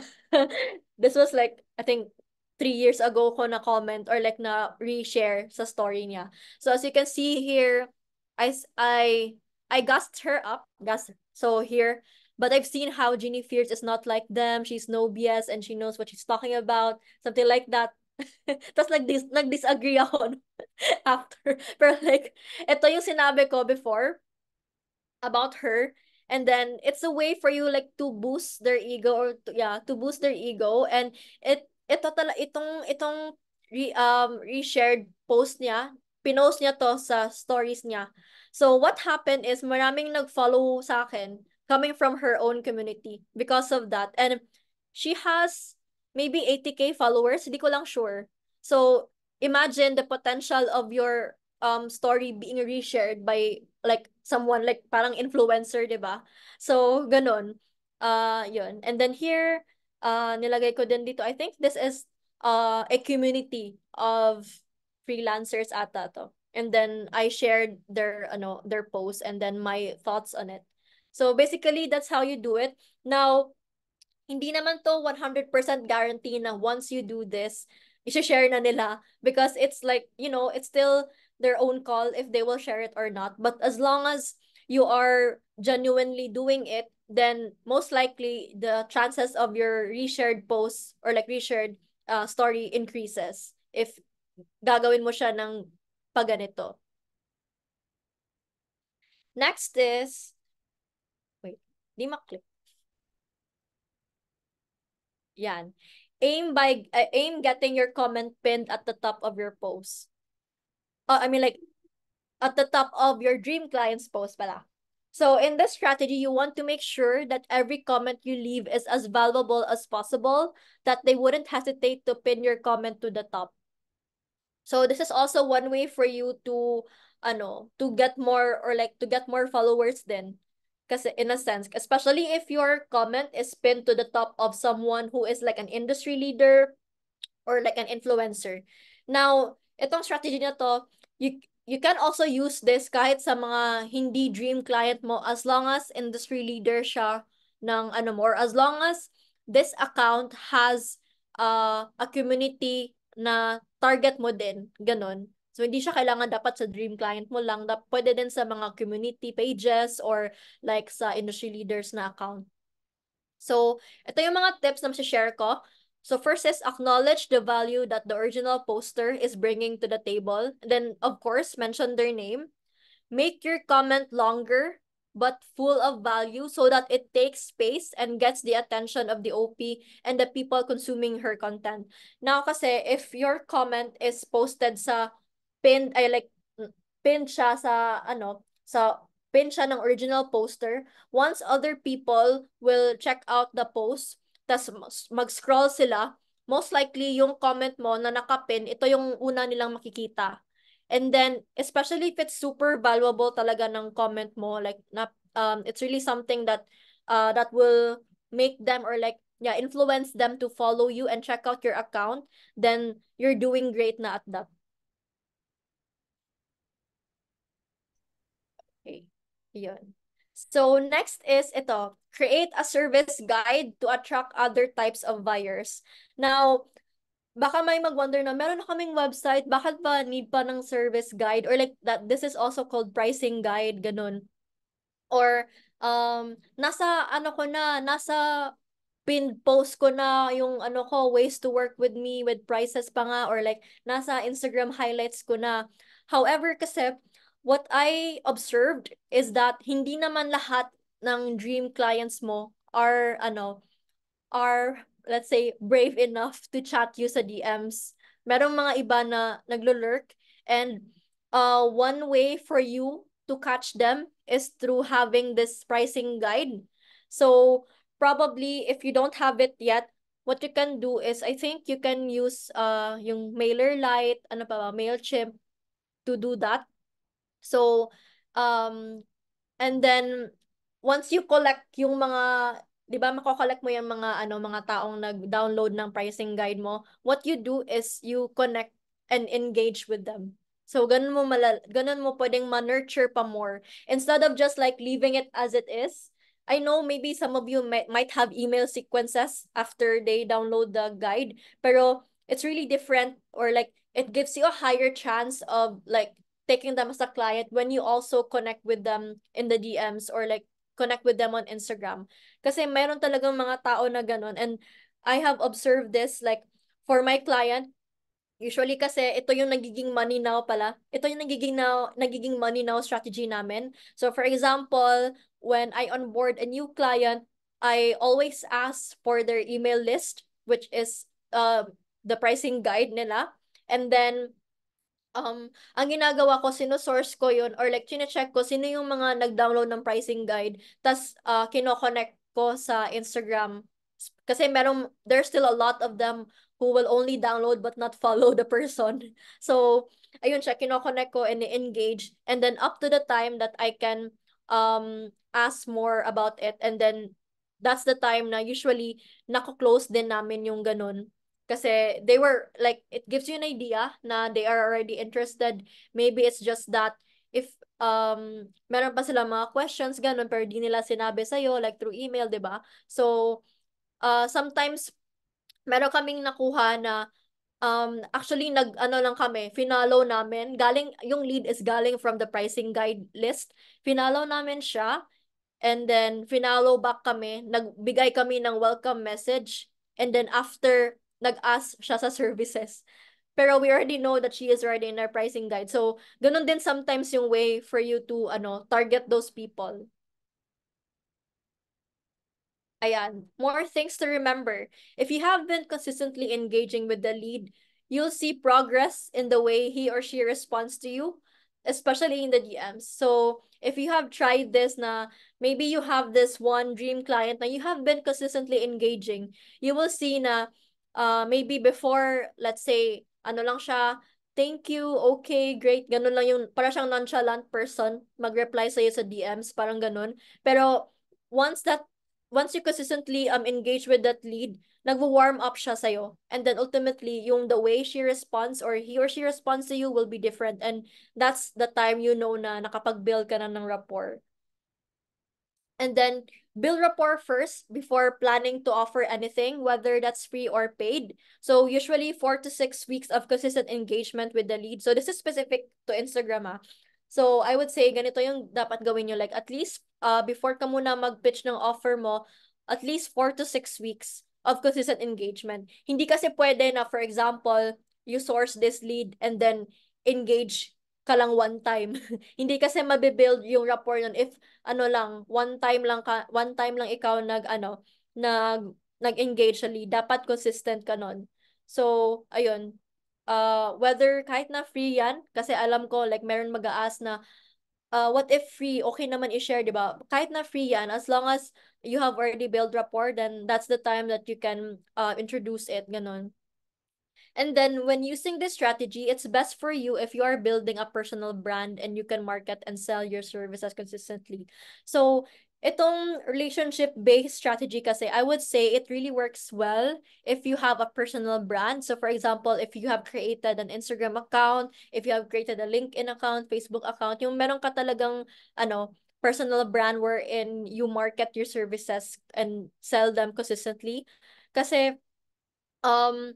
This was like, I think, 3 years ago ko na comment or like na reshare sa story niya. So, as you can see here, I, s- I gassed her up. So, here, but I've seen how Jeannie Fierce is not like them. She's no BS and she knows what she's talking about. Something like that. Tapos nag-disagree ako after. Pero like, ito yung sinabi ko before about her. And then it's a way for you like to boost their ego or to boost their ego. And itong reshared post niya, pinost niya to sa stories niya. So what happened is maraming nag-follow sa akin coming from her own community because of that. And she has maybe 80K followers, hindi ko lang sure. So imagine the potential of your story being reshared by like someone like parang influencer, 'di ba? So ganun. Yun. And then here nilagay ko din dito. I think this is a community of freelancers ata to. And then I shared their post and then my thoughts on it. So basically that's how you do it. Now hindi naman to 100% guarantee na once you do this, i-share na nila because it's like, it's still their own call if they will share it or not. But as long as you are genuinely doing it, then most likely the chances of your reshared post or like reshared story increases if gagawin mo siya ng paganito. Next is, wait, di maklik. Yan. Aim getting your comment pinned at the top of your post. I mean like at the top of your dream client's post pala. So in this strategy, you want to make sure that every comment you leave is as valuable as possible, that they wouldn't hesitate to pin your comment to the top. So this is also one way for you to get more or like to get more followers then. Kasi in a sense, especially if your comment is pinned to the top of someone who is like an industry leader or like an influencer. Now, itong strategy na to, you can also use this kahit sa mga hindi dream client mo as long as industry leader siya ng mo, or as long as this account has a community na target mo din, ganun. So, hindi siya kailangan dapat sa dream client mo lang. Pwede din sa mga community pages or like sa industry leaders na account. So, ito yung mga tips na share ko. So, first is acknowledge the value that the original poster is bringing to the table. Then, of course, mention their name. Make your comment longer but full of value so that it takes space and gets the attention of the OP and the people consuming her content. Now, kasi if your comment is posted sa pinned, ay like, pinned siya sa, pinned siya ng original poster, once other people will check out the post, tas mag-scroll sila, most likely yung comment mo na nakapin, ito yung una nilang makikita. And then, especially if it's super valuable talaga ng comment mo, like, it's really something that will make them or like, influence them to follow you and check out your account, then you're doing great na at that. Okay. Yun. So, next is ito. Create a service guide to attract other types of buyers. Now, baka may mag-wonder na meron na kaming website, bakit ba need pa ng service guide? Or like that, this is also called pricing guide, ganun. Or nasa pin post ko na yung ways to work with me with prices pa nga, or like nasa Instagram highlights ko na. However, kasi what I observed is that hindi naman lahat ng dream clients mo are, let's say, brave enough to chat you sa DMs. Merong mga iba na naglo-lurk, and one way for you to catch them is through having this pricing guide. So probably if you don't have it yet, what you can do is I think you can use yung MailerLite, ano pa ba, Mailchimp to do that. So and then once you collect yung mga, 'di ba, mako-collect mo yung mga taong nag-download ng pricing guide mo, what you do is you connect and engage with them. So, ganun mo pwedeng ma-nurture pa more. Instead of just like leaving it as it is. I know maybe some of you might have email sequences after they download the guide, pero it's really different, or like it gives you a higher chance of like taking them as a client when you also connect with them in the DMs, or like connect with them on Instagram. Kasi meron talagang mga tao na ganun, and I have observed this like for my client. Usually kasi ito yung nagiging money now pala. Ito yung nagiging money now strategy namin. So for example, when I onboard a new client, I always ask for their email list, which is the pricing guide nila. And then ang ginagawa ko, sino-source ko yun, or like chine-check ko sino yung mga nag-download ng pricing guide, tas kino-connect ko sa Instagram. Kasi there's still a lot of them who will only download but not follow the person. So, ayun siya, kino-connect ko and engage. And then up to the time that I can ask more about it, and then that's the time na usually nako-close din namin yung ganun. Kasi they were like, it gives you an idea na they are already interested. Maybe it's just that if meron pa sila mga questions ganun pero di nila sinabi sa'yo like through email, 'di ba? So sometimes meron kaming nakuha na actually nag-ano lang kami, finalo namin. Yung lead is galing from the pricing guide list. Finalo namin siya. And then, finalo back kami, nagbigay kami ng welcome message, and then after, nag-ask siya sa services. Pero we already know that she is already in our pricing guide. So, ganun din sometimes yung way for you to, target those people. Ayan, more things to remember. If you have been consistently engaging with the lead, you'll see progress in the way he or she responds to you, especially in the DMs. So, if you have tried this na maybe you have this one dream client na you have been consistently engaging, you will see na maybe before, let's say, ano lang siya, thank you, okay, great, ganun lang yung, para siyang nonchalant person, mag-reply sa'yo sa DMs, parang ganun. Pero, once you consistently engage with that lead, nagwo-warm up siya sa'yo. And then ultimately, yung the way she responds or he or she responds to you will be different. And that's the time you know na nakapag-build ka na ng rapport. And then build rapport first before planning to offer anything, whether that's free or paid. So usually 4 to 6 weeks of consistent engagement with the lead. So this is specific to Instagram ah. So I would say ganito yung dapat gawin nyo. Like at least before ka muna mag-pitch ng offer mo, at least 4 to 6 weeks of consistent engagement. Hindi kasi pwede na, for example, you source this lead and then engage ka lang one time. Hindi kasi mabibuild yung rapport nun if one time lang ikaw nag-engage sa lead, dapat consistent ka nun. So, ayun. Whether kahit na free yan, kasi alam ko like meron mag-a-ask na what if free, okay naman i-share, di ba? Kahit na free yan, as long as you have already built rapport, then that's the time that you can introduce it, ganun. And then when using this strategy, it's best for you if you are building a personal brand and you can market and sell your services consistently. So, itong relationship-based strategy kasi, I would say it really works well if you have a personal brand. So, for example, if you have created an Instagram account, if you have created a LinkedIn account, Facebook account, yung meron ka talagang, personal brand wherein you market your services and sell them consistently. Kasi, um,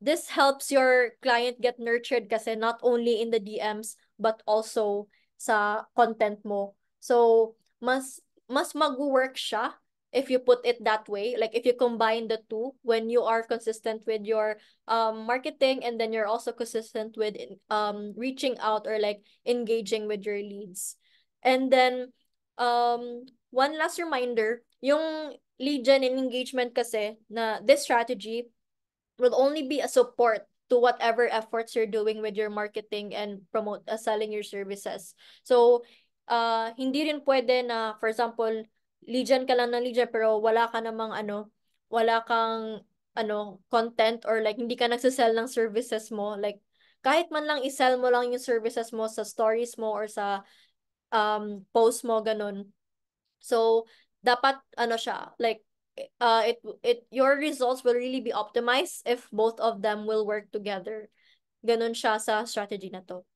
this helps your client get nurtured kasi not only in the DMs but also sa content mo. So, mas mag-work siya if you put it that way. Like if you combine the two, when you are consistent with your marketing and then you're also consistent with reaching out or like engaging with your leads. And then one last reminder, yung lead gen and engagement kasi na this strategy will only be a support to whatever efforts you're doing with your marketing and selling your services. So, hindi rin pwede na, for example, lead gen ka lang ng lead gen pero wala kang content or like hindi ka nagsisell ng services mo. Like, kahit man lang isell mo lang yung services mo sa stories mo or sa post mo, ganun. So, dapat siya, like your results will really be optimized if both of them will work together. Ganun siya sa strategy na to.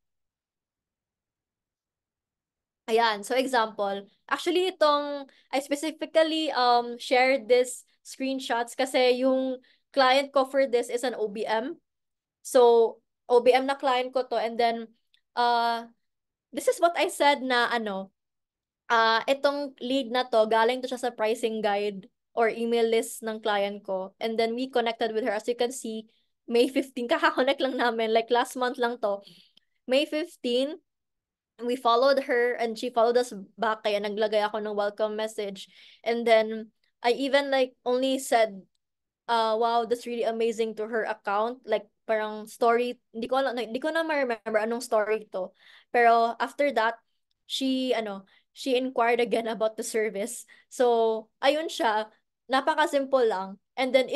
Ayan, so example, actually I specifically shared this screenshots kasi yung client ko for this is an OBM. So, OBM na client ko to, and then uh this is what I said na itong lead na to, galing to siya sa pricing guide or email list ng client ko. And then we connected with her. As you can see, May 15, kaka-connect lang namin. Like last month lang to. May 15, we followed her and she followed us back. Kaya naglagay ako ng welcome message. And then, I even like only said, wow, that's really amazing to her account. Like, parang story, hindi ko na ma-remember anong story to. Pero after that, she, she inquired again about the service. So, ayun siya, napaka-simple lang. And then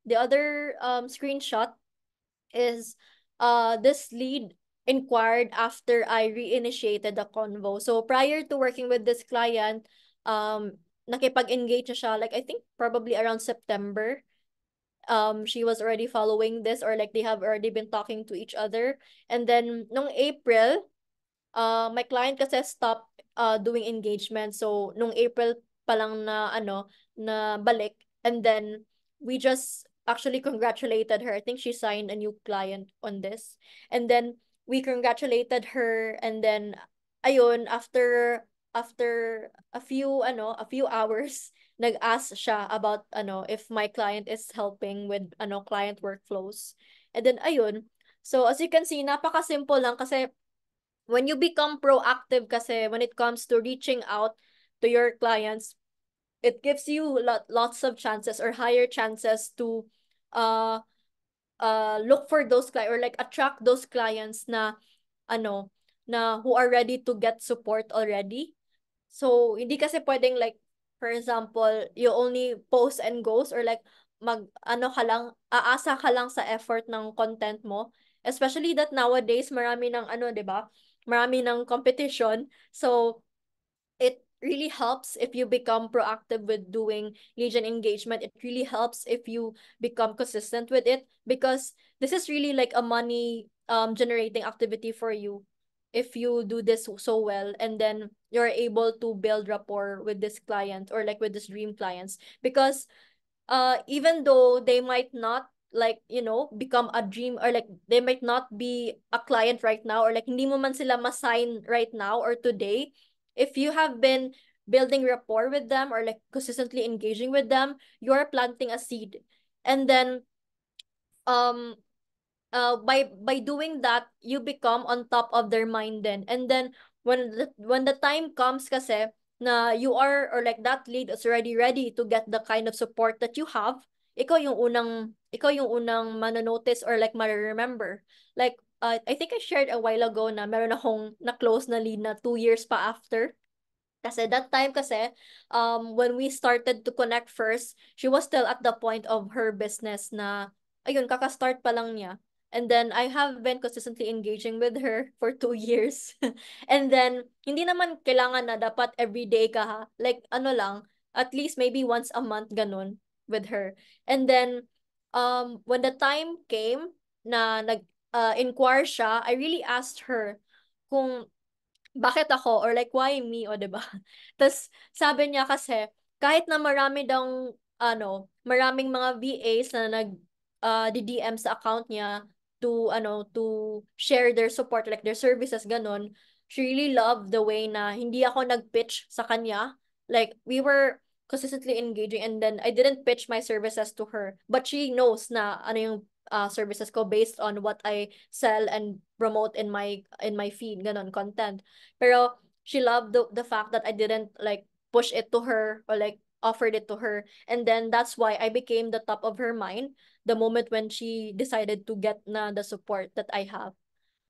the other screenshot is this lead inquired after I reinitiated the convo. So prior to working with this client, nakipag-engage na siya, like I think probably around September. She was already following this, or like they have already been talking to each other. And then nung April, my client kasi stopped doing engagement. So nung April pa lang na na balik, and then we just actually congratulated her. I think she signed a new client on this. And then we congratulated her, and then ayun, after a few hours, nag-ask siya about if my client is helping with client workflows. And then ayun, so as you can see, napaka-simple lang kasi when you become proactive kasi when it comes to reaching out to your clients, it gives you lots of chances or higher chances to uh look for those clients, or like attract those clients na ano who are ready to get support already. So hindi kasi pwedeng like, for example, you only post and goes, or like ka lang, aasa ka lang sa effort ng content mo, especially that nowadays marami ng 'di ba, marami ng competition. So it really helps if you become proactive with doing lead gen engagement. It really helps if you become consistent with it, because this is really like a money generating activity for you if you do this so well, and then you're able to build rapport with this client, or like with this dream clients. Because even though they might not like become a dream, or like they might not be a client right now, or like hindi mo man sila ma-sign right now or today, if you have been building rapport with them, or like consistently engaging with them, you're planting a seed. And then um by doing that, you become on top of their mind then. And then when the time comes kasi na you are, or like that lead is already ready to get the kind of support that you have, ikaw yung unang manonotice, or like ma-remember. Like I think I shared a while ago na meron akong na-close na lead na 2 years pa after. Kasi that time kasi, when we started to connect first, she was still at the point of her business na, ayun, kaka-start pa lang niya. And then, I have been consistently engaging with her for 2 years. And then, hindi naman kailangan na dapat everyday ka ha. Like, lang, at least maybe once a month, ganun, with her. And then, when the time came na inquire siya, I really asked her kung bakit ako, or like why me, o 'di ba? Tas sabi niya kasi kahit na marami daw maraming mga VAs na di-DM sa account niya to to share their support, like their services ganon, she really loved the way na hindi ako nag-pitch sa kanya. Like we were consistently engaging, and then I didn't pitch my services to her, but she knows na ano yung services ko based on what I sell and promote in my feed, ganon, content. Pero she loved the fact that I didn't like push it to her, or like offered it to her. And then that's why I became the top of her mind the moment when she decided to get na the support that I have.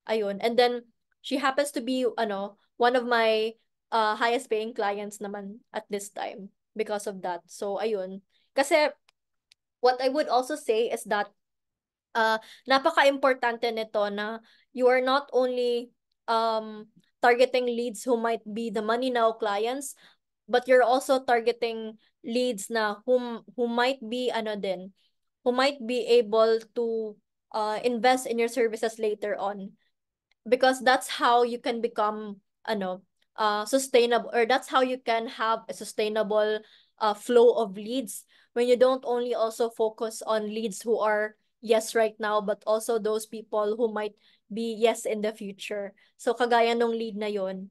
Ayun. And then she happens to be one of my highest paying clients naman at this time because of that. So ayun. Kasi what I would also say is that napaka-importante nito na you are not only targeting leads who might be the money now clients, but you're also targeting leads na who might be who might be able to invest in your services later on, because that's how you can become sustainable, or that's how you can have a sustainable flow of leads, when you don't only also focus on leads who are yes right now, but also those people who might be yes in the future. So kagaya nung lead na yon.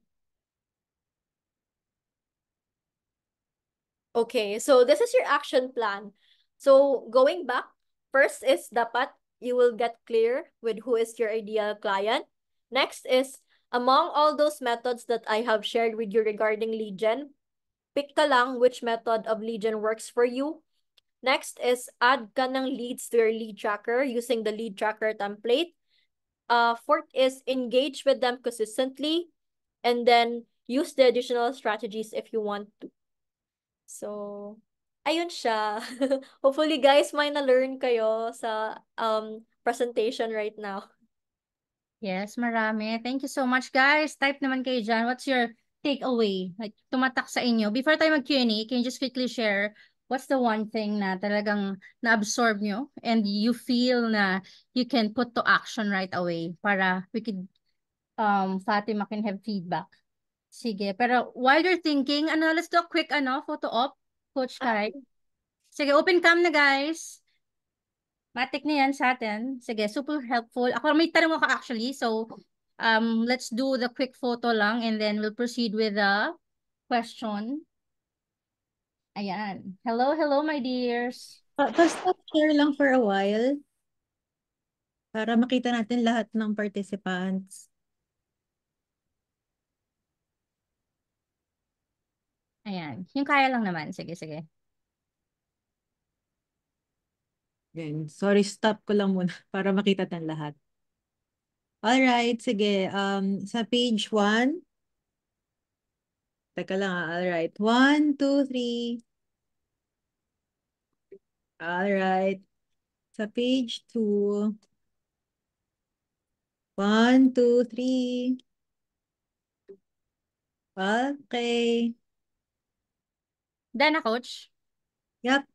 Okay, so this is your action plan. So going back, first is dapat you will get clear with who is your ideal client. Next is, among all those methods that I have shared with you regarding lead gen, pick ka lang which method of lead gen works for you. Next is add ka ng leads to your lead tracker using the lead tracker template. Fourth is engage with them consistently, and then use the additional strategies if you want to. So, ayun siya. Hopefully, guys, may na-learn kayo sa presentation right now. Yes, marami. Thank you so much, guys. Type naman kayo dyan. What's your takeaway? Like, tumatak sa inyo. Before tayo mag-Q&A, can you just quickly share what's the one thing na talagang na-absorb nyo and you feel na you can put to action right away para we could, Fatima can have feedback. Sige. Pero while you're thinking, let's do a quick, photo op, Coach Kai. Sige, open cam na, guys. Matik na yan sa atin. Sige, super helpful. Ako may tanong ako actually. So, let's do the quick photo lang and then we'll proceed with the question. Ayan. Hello, hello, my dears. Basta share lang for a while para makita natin lahat ng participants. Ayan. Yung kaya lang naman. Sige, sige. Yan. Sorry, stop ko lang muna para makita ng lahat. Alright, sige. Sa page 1. Teka lang alright. 1, 2, 3. Alright. Sa page 2. 1, 2, 3. Okay. Done na, Coach? Yep.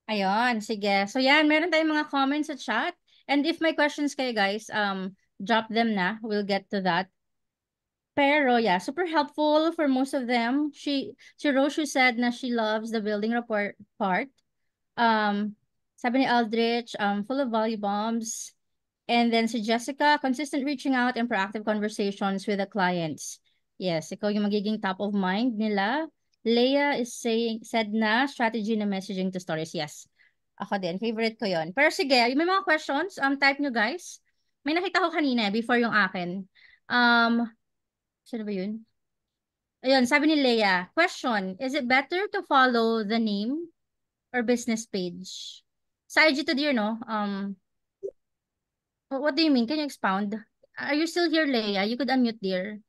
Ayun, sige. So yan, meron tayong mga comments sa chat. And if may questions kayo, guys, drop them na. We'll get to that. Pero yeah, super helpful for most of them. Si Roshu said na she loves the building rapport part. Sabi ni Aldrich, full of value bombs. And then si Jessica, consistent reaching out and proactive conversations with the clients. Yes, ikaw yung magiging top of mind nila. Leia is said na strategy na messaging to stories. Yes, ako din. Favorite ko yon. Pero sige, may mga questions, type nyo guys. May nakita ko kanina before yung akin. Sino ba yun? Ayun, sabi ni Leia, question, is it better to follow the name or business page? Sa IG to dear, no? What do you mean? Can you expound? Are you still here, Leia? You could unmute, dear.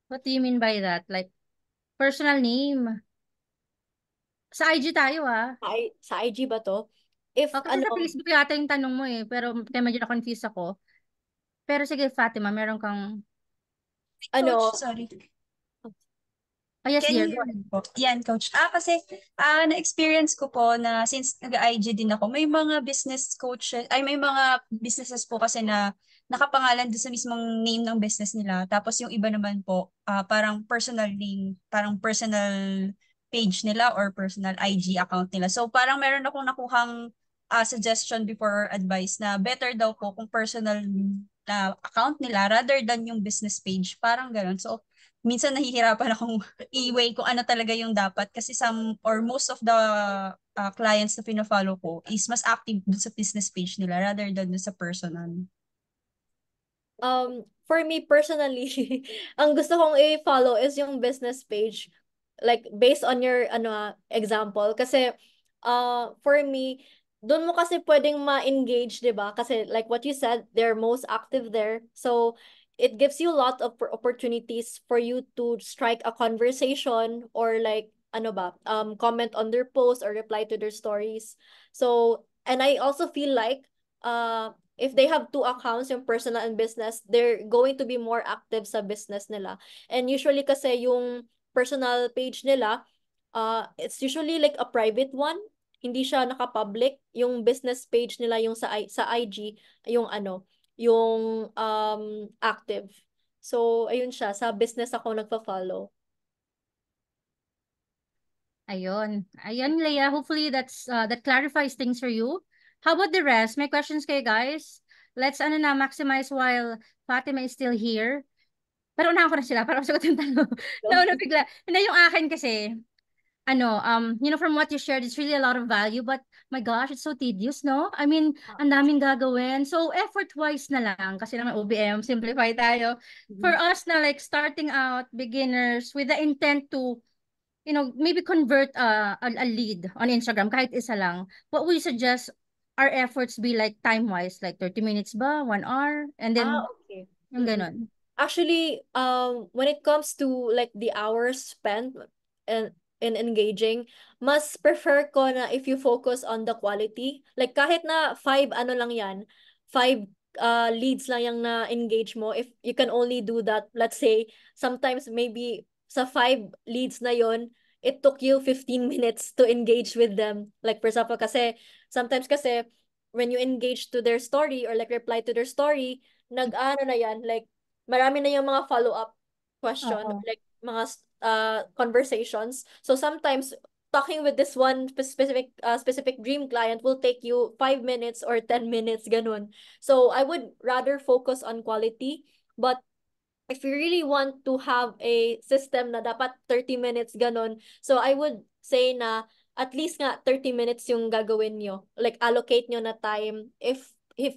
What do you mean by that? Like, personal name. Sa IG tayo, ah. Sa IG ba to? If Oh, kasi sa Facebook yata yung tanong mo eh. Pero kaya medyo na-confuse ako. Pero sige, Fatima, meron kang... ano, Coach, sorry. Oh, yes, Can dear. you Go hear ahead. me po? Yan, Coach. Kasi na-experience ko po na since nag-IG din ako, may mga business coaches, ay may mga businesses po kasi na nakapangalan doon sa mismong name ng business nila. Tapos yung iba naman po, parang personal name, parang personal page nila or personal IG account nila. So parang meron akong nakuhang suggestion before or advice na better daw po kung personal na account nila rather than yung business page. Parang ganun. So minsan nahihirapan akong i-weigh kung ano talaga yung dapat kasi some or most of the clients na pina-follow ko is mas active dun sa business page nila rather than dun sa personal. for me personally, ang gusto kong i-follow is yung business page. Like, based on your example. Kasi, for me, doon mo kasi pwedeng ma-engage, di ba? Kasi like what you said, they're most active there. So, it gives you a lot of opportunities for you to strike a conversation or like, comment on their posts or reply to their stories. So, and I also feel like, if they have two accounts, yung personal and business, they're going to be more active sa business nila. And usually kasi yung personal page nila, it's usually like a private one. hindi siya naka-public, yung business page nila yung sa IG, yung yung active. So, ayun siya, sa business ako nagpa-follow. Ayun. Ayun, Leia. Hopefully that clarifies things for you. How about the rest? May questions kayo, guys? Let's maximize while Fatima is still here. Pero unahan ko na sila para masagot yung tanong. Nauna bigla. Hindi, yung akin kasi, from what you shared, it's really a lot of value, but my gosh, it's so tedious, no? I mean, ang daming gagawin. So, effort-wise na lang, kasi naman OBM, simplify tayo. For us na like starting out, beginners, with the intent to, maybe convert a lead on Instagram, kahit isa lang, what we suggest our efforts be like time-wise, like 30 minutes ba, 1 hour, and then, Okay. yung ganon. Actually, when it comes to like the hours spent in engaging, mas prefer ko na if you focus on the quality. Like kahit na 5 lang yan, 5 leads lang yung na-engage mo, if you can only do that, let's say, sometimes maybe sa 5 leads na yon, it took you 15 minutes to engage with them. Like for example, sometimes when you engage to their story or like reply to their story, nag-ano na yan, like marami na yung mga follow-up question, Oo. like mga conversations. So sometimes talking with this one specific dream client will take you 5 minutes or 10 minutes, ganun. So I would rather focus on quality, but if you really want to have a system na dapat 30 minutes ganun, so I would say na at least nga 30 minutes yung gagawin nyo. Like allocate nyo na time. If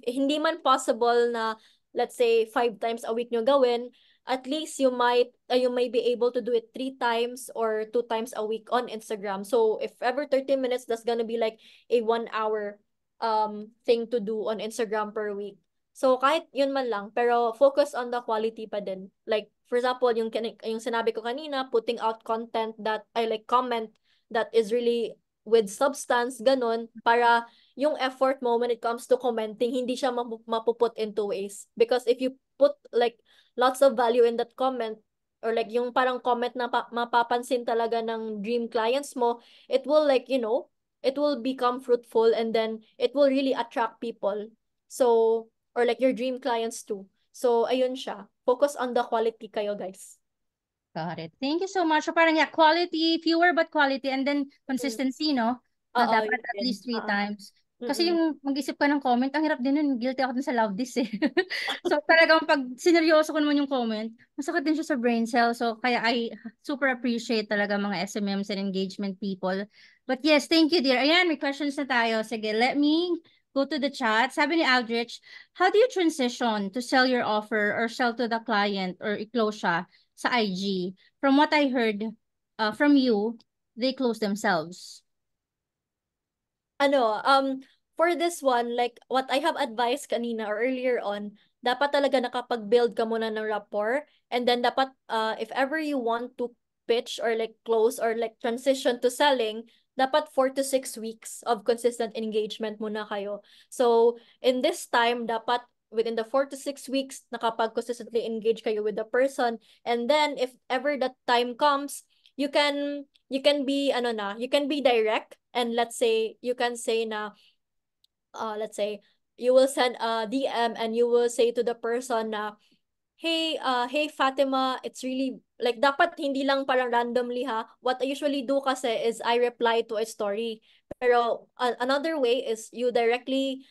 hindi man possible na let's say 5 times a week nyo gawin, at least you may be able to do it 3 times or 2 times a week on Instagram. So if ever 30 minutes, that's gonna be like a 1 hour thing to do on Instagram per week. So kahit yun man lang, pero focus on the quality pa din. Like for example, yung sinabi ko kanina, putting out content that I like comment that is really with substance, ganun, para yung effort mo when it comes to commenting, hindi siya mapuput into waste. Because if you put like lots of value in that comment, or like yung parang comment na mapapansin talaga ng dream clients mo, it will like, it will become fruitful and then it will really attract people. So, or like your dream clients too. So, ayun siya. Focus on the quality kayo, guys. Got it. Thank you so much. So parang quality, fewer but quality, and then consistency, no? Na Oo, dapat yun at din. least 3 Oo. times. Kasi yung mag-isip ka ng comment, ang hirap din nun. Guilty ako dun sa love this eh. So talagang pag sineryoso ko naman yung comment, masakit din siya sa brain cell. So kaya I super appreciate talaga mga SMMs and engagement people. But yes, thank you dear. Ayan, may questions na tayo. Sige, let me go to the chat. Sabi ni Aldrich, how do you transition to sell your offer or sell to the client or i-close siya sa IG? From what I heard from you, they close themselves. For this one, like what I have advised kanina or earlier on, dapat talaga nakapag-build ka muna ng rapport, and then dapat if ever you want to pitch or like close or like transition to selling, dapat 4 to 6 weeks of consistent engagement muna kayo. So in this time, dapat within the 4 to 6 weeks, nakapag-consistently engage kayo with the person, and then if ever that time comes, you can be you can be direct, and let's say you can say na let's say you will send a DM and you will say to the person na, hey Fatima, it's really like dapat hindi lang parang randomly ha. What I usually do kasi is I reply to a story. Pero another way is you directly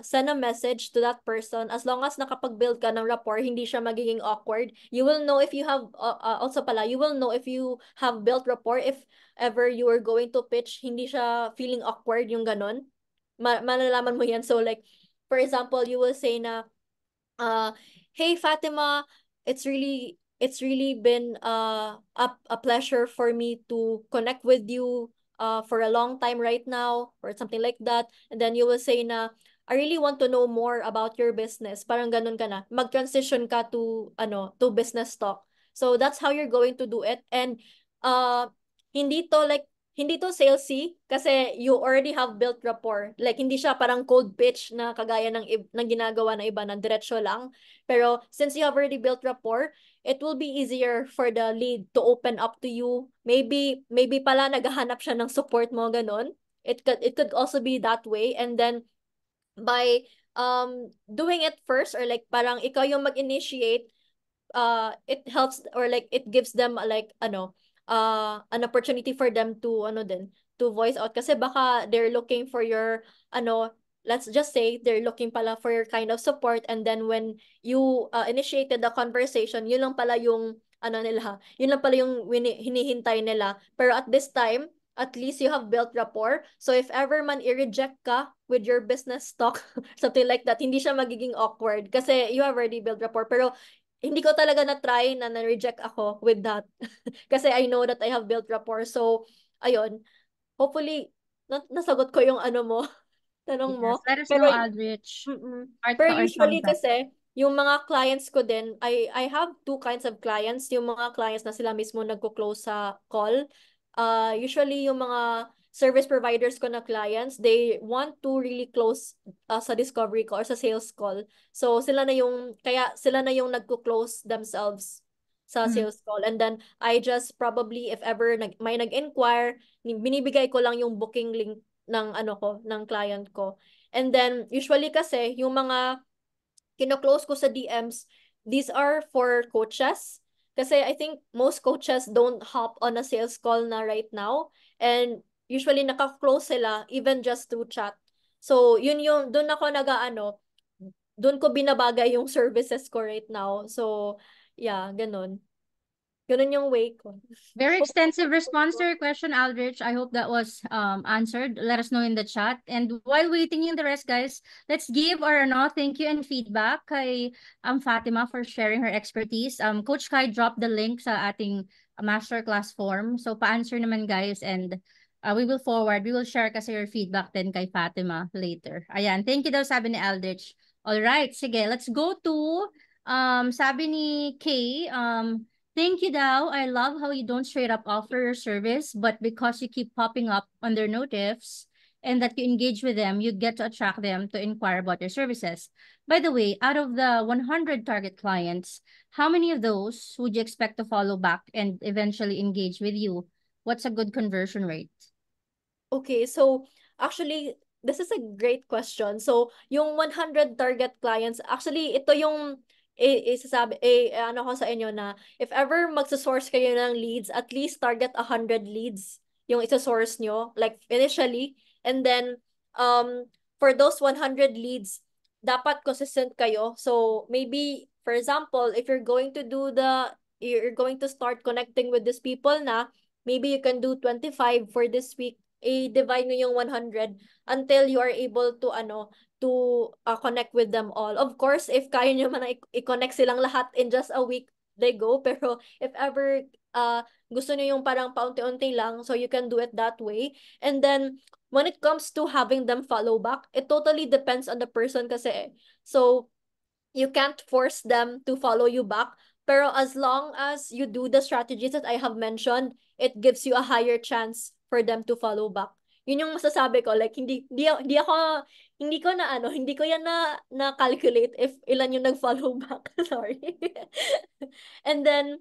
send a message to that person. As long as nakapag-build ka ng rapport, hindi siya magiging awkward. You will know if you have you will know if you have built rapport, if ever you are going to pitch, hindi siya feeling awkward yung ganon. Malalaman mo yan. So like for example, you will say na hey Fatima, it's really been a pleasure for me to connect with you for a long time right now, or something like that. And then you will say na, I really want to know more about your business. Parang ganun ka na. Mag-transition ka to business talk. So that's how you're going to do it. And uh hindi to salesy kasi you already have built rapport. Like hindi siya parang cold pitch na kagaya ng ginagawa ng iba na diretso lang. Pero since you have already built rapport, it will be easier for the lead to open up to you. Maybe pala naghahanap siya ng support mo, ganun. it could also be that way. And then by doing it first, or like parang ikaw yung mag-initiate, it helps, or like it gives them like an opportunity for them to to voice out, kasi baka they're looking for your let's just say they're looking pala for your kind of support, and then when you initiated the conversation, yun lang pala yung nila, yun lang pala yung hinihintay nila. Pero at this time, at least you have built rapport. So if ever man i-reject ka with your business talk, something like that, hindi siya magiging awkward kasi you have already built rapport. Pero hindi ko talaga na-try na na-reject ako with that. Kasi I know that I have built rapport. So, ayun. Hopefully, nasagot ko yung tanong Yes, mo. let us Pero, know, Aldrich. Heart pero to or usually thumbs up. kasi, yung mga clients ko din, I have two kinds of clients. Yung mga clients na sila mismo nagko-close sa call. Usually, yung mga service providers ko na clients, they want to really close sa discovery call or sa sales call. So, kaya sila na yung nagko-close themselves sa sales call. And then, I just probably, if ever may nag-inquire, binibigay ko lang yung booking link ng ng client ko. And then, usually kasi, yung mga kino-close ko sa DMs, these are for coaches. Kasi I think most coaches don't hop on a sales call na right now. And usually naka-close sila even just to chat. So, yun yung, doon ako doon ko binabagay yung services ko right now. So, yeah, ganun. Ganun yung way ko. Very extensive response to your question, Aldrich. I hope that was answered. Let us know in the chat. And while waiting in the rest, guys, let's give our thank you and feedback kay Fatima for sharing her expertise. Coach Kai dropped the link sa ating masterclass form. So pa-answer naman, guys, and we will share kasi your feedback din kay Fatima later. Ayan, thank you daw, sabi ni Aldrich. All right, sige, let's go to sabi ni Kay, thank you daw. I love how you don't straight up offer your service, but because you keep popping up on their notifs and that you engage with them, you get to attract them to inquire about your services. By the way, out of the 100 target clients, how many of those would you expect to follow back and eventually engage with you? What's a good conversion rate? Okay, so actually, this is a great question. So, yung 100 target clients, actually, ito yung isasabi, ano ko sa inyo na, if ever magsasource kayo ng leads, at least target 100 leads yung isasource nyo, like initially. And then, for those 100 leads, dapat consistent kayo. So, maybe, for example, if you're going to start connecting with these people na, maybe you can do 25 for this week, i-divide nyo yung 100 until you are able to connect with them all. Of course, if kaya nyo man i-connect silang lahat in just a week, they go. Pero if ever gusto nyo yung parang paunti-unti lang, so you can do it that way. And then, when it comes to having them follow back, it totally depends on the person kasi. So, you can't force them to follow you back. Pero as long as you do the strategies that I have mentioned, it gives you a higher chance for them to follow back. Yun yung masasabi ko, like hindi ko yan na calculate if ilan yung nag-follow back. Sorry. And then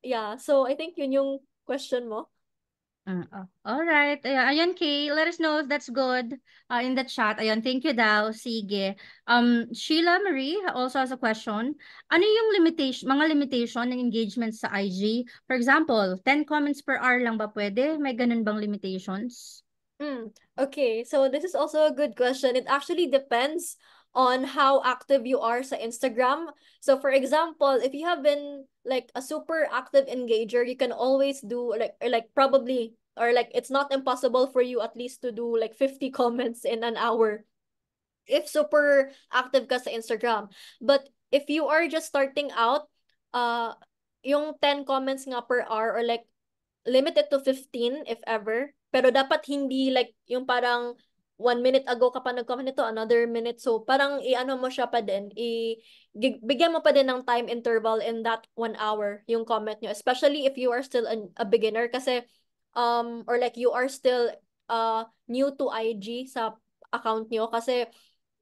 yeah, so I think yun yung question mo. All right. Ayan, Kay. Let us know if that's good in the chat. Ayan, thank you daw. Sige. Sheila Marie also has a question. Ano yung mga limitation ng engagement sa IG? For example, 10 comments per hour lang ba pwede? May ganun bang limitations? Okay, so this is also a good question. It actually depends on how active you are sa Instagram. So for example, if you have been like a super active engager, you can always do probably, or like it's not impossible for you at least to do like 50 comments in an hour if super active ka sa Instagram. But if you are just starting out, yung 10 comments nga per hour, or like limit it to 15 if ever. Pero dapat hindi like yung parang 1 minute ago ka pa nag-comment nito, another minute. So parang i-ano mo siya pa din, bigyan mo pa din ng time interval in that 1 hour yung comment nyo. Especially if you are still a beginner kasi or like you are still new to IG sa account nyo kasi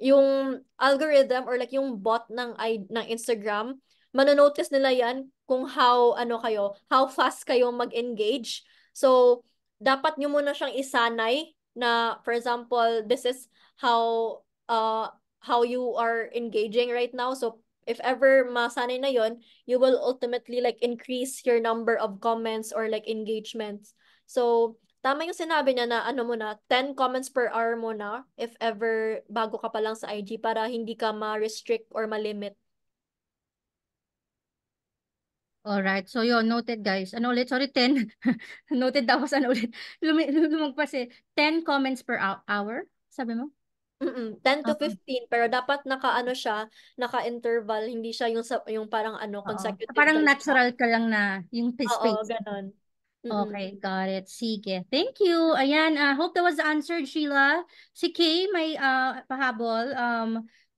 yung algorithm or like yung bot ng Instagram, manonotice nila yan kung how fast kayo mag-engage. So, dapat nyo muna siyang isanay na, for example, this is how you are engaging right now. So if ever masanay na yon, you will ultimately like increase your number of comments or like engagements. So tama yung sinabi niya na ano muna, 10 comments per hour muna if ever bago ka pa lang sa IG para hindi ka ma-restrict or ma-limit. Alright, so yun, noted guys. Ano ulit? Sorry, 10. Noted tapos ano ulit? Lumagpas eh. 10 comments per hour? Sabi mo? 10 to 15 pero dapat naka-ano siya, naka-interval, hindi siya yung parang ano Oo. consecutive Parang talaga. natural ka lang na yung Oo, space. ganon. Okay, got it. Sige. Thank you. Ayan, hope that was answered, Sheila. Si Kay, may pahabol.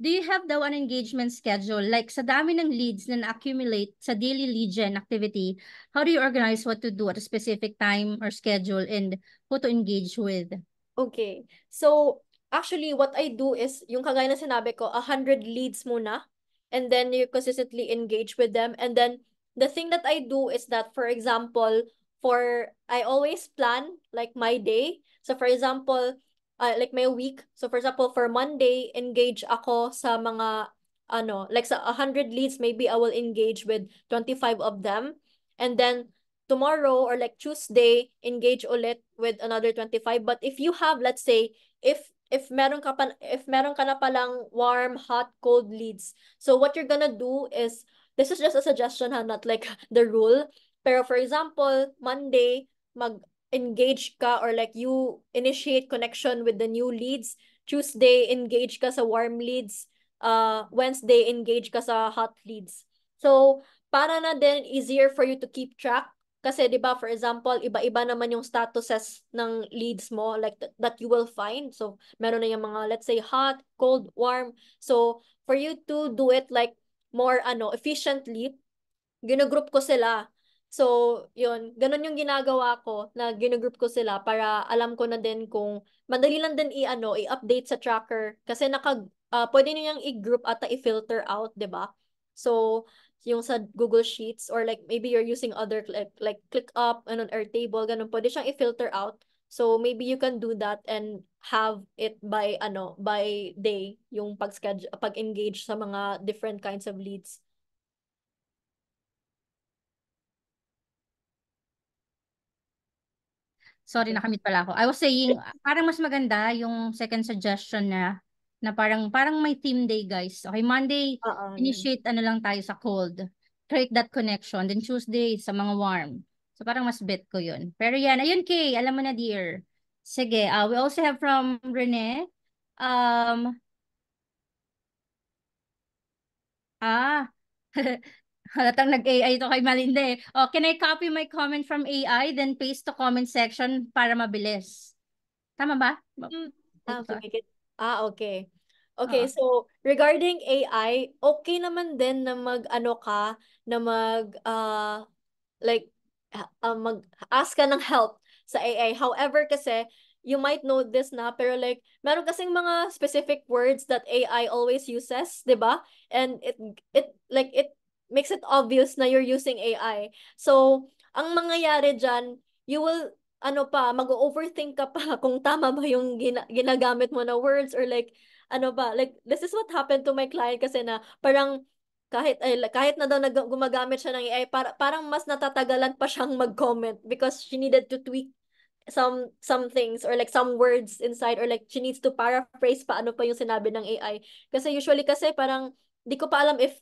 Do you have daw an engagement schedule? Like sa dami ng leads na na-accumulate sa daily lead gen activity, how do you organize what to do at a specific time or schedule and who to engage with? Okay. So, actually, what I do is, yung kagaya na sinabi ko, 100 leads muna. And then you consistently engage with them. And then, the thing that I do is that, for example, I always plan, like, my day. So, for example, like my week. So, for example, for Monday, engage ako sa mga, like sa 100 leads, maybe I will engage with 25 of them. And then, tomorrow or like Tuesday, engage ulit with another 25. But if you have, let's say, if meron ka na palang warm, hot, cold leads, so what you're gonna do is, this is just a suggestion ha, not like the rule. Pero for example, Monday, mag-engage ka or like you initiate connection with the new leads. Tuesday, engage ka sa warm leads. Wednesday, engage ka sa hot leads. So, para na din easier for you to keep track. Kasi 'di ba, for example, iba-iba naman yung statuses ng leads mo like that you will find. So, meron na yung mga, let's say, hot, cold, warm. So, for you to do it like more efficiently, ginugroup ko sila. So, yun, ganun yung ginagawa ko, na ginugroup ko sila para alam ko na din kung madali lang din i-update sa tracker kasi pwede niyo yung i-group at i-filter out, 'di ba? So, yung sa Google Sheets or like maybe you're using other like ClickUp and on Airtable, ganun pwede siyang i-filter out. So, maybe you can do that and have it by day yung pag-engage sa mga different kinds of leads. Sorry, nakamute pala ako. I was saying, parang mas maganda yung second suggestion na parang may team day, guys. Okay, Monday, initiate lang tayo sa cold. Create that connection. Then Tuesday, sa mga warm. So parang mas bet ko yun. Pero yan, ayun Kay, alam mo na dear. Sige, we also have from Rene. Halatang nag-AI ito kay Malinde. Oh, can I copy my comment from AI then paste to comment section para mabilis? Tama ba? Sige. Okay. Okay, so regarding AI, okay naman din na like mag-ask ka ng help sa AI. However, kasi you might know this na, pero like meron kasing mga specific words that AI always uses, 'di ba? And it makes it obvious na you're using AI. So, ang mangyayari diyan, you will mag-overthink ka pa kung tama ba yung ginagamit mo na words or like like this is what happened to my client kasi na parang kahit na daw gumagamit siya ng AI, parang mas natatagalan pa siyang mag-comment because she needed to tweak some things or like some words inside or like she needs to paraphrase pa ano pa yung sinabi ng AI. Kasi usually kasi parang di ko pa alam if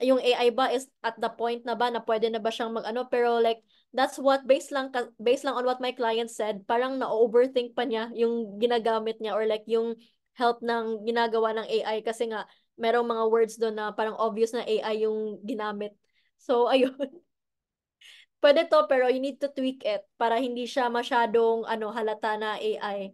yung AI ba is at the point na ba na pwede na ba siyang pero like that's what based lang on what my client said, parang na-overthink pa niya yung ginagamit niya or like yung help ng ginagawa ng AI kasi nga merong mga words doon na parang obvious na AI yung ginamit. So ayun. Pwede to pero you need to tweak it para hindi siya masyadong halata na AI.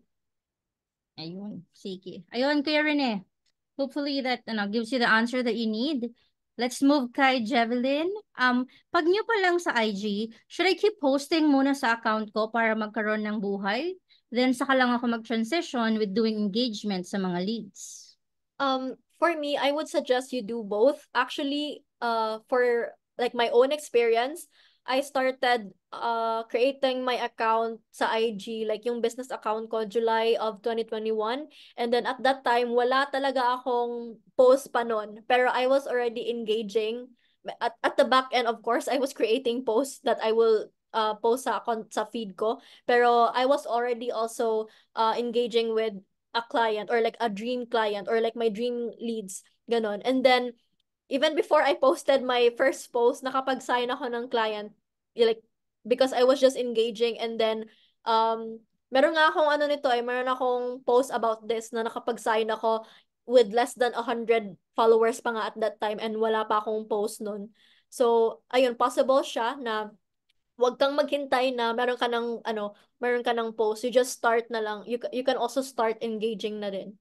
Ayun, sige. Ayun, Kuya Rene. Hopefully that gives you the answer that you need. Let's move kay Jevelyn. Pag new pa lang sa IG, should I keep posting muna sa account ko para magkaroon ng buhay? Then saka lang ako mag-transition with doing engagement sa mga leads. For me, I would suggest you do both. Actually, for like my own experience, I started creating my account sa IG, like yung business account ko, July of 2021. And then at that time, wala talaga akong post pa nun. Pero I was already engaging. At the back end, of course, I was creating posts that I will post sa feed ko. Pero I was already also engaging with a client or like a dream client or like my dream leads. Ganon. And then, even before I posted my first post, nakapag-sign ako ng client, like, because I was just engaging. And then, meron nga akong ano nito meron akong post about this na nakapag-sign ako with less than 100 followers pa nga at that time and wala pa akong post nun. So, ayun, possible siya na wag kang maghintay na meron ka ng post. You just start na lang. You can also start engaging na din.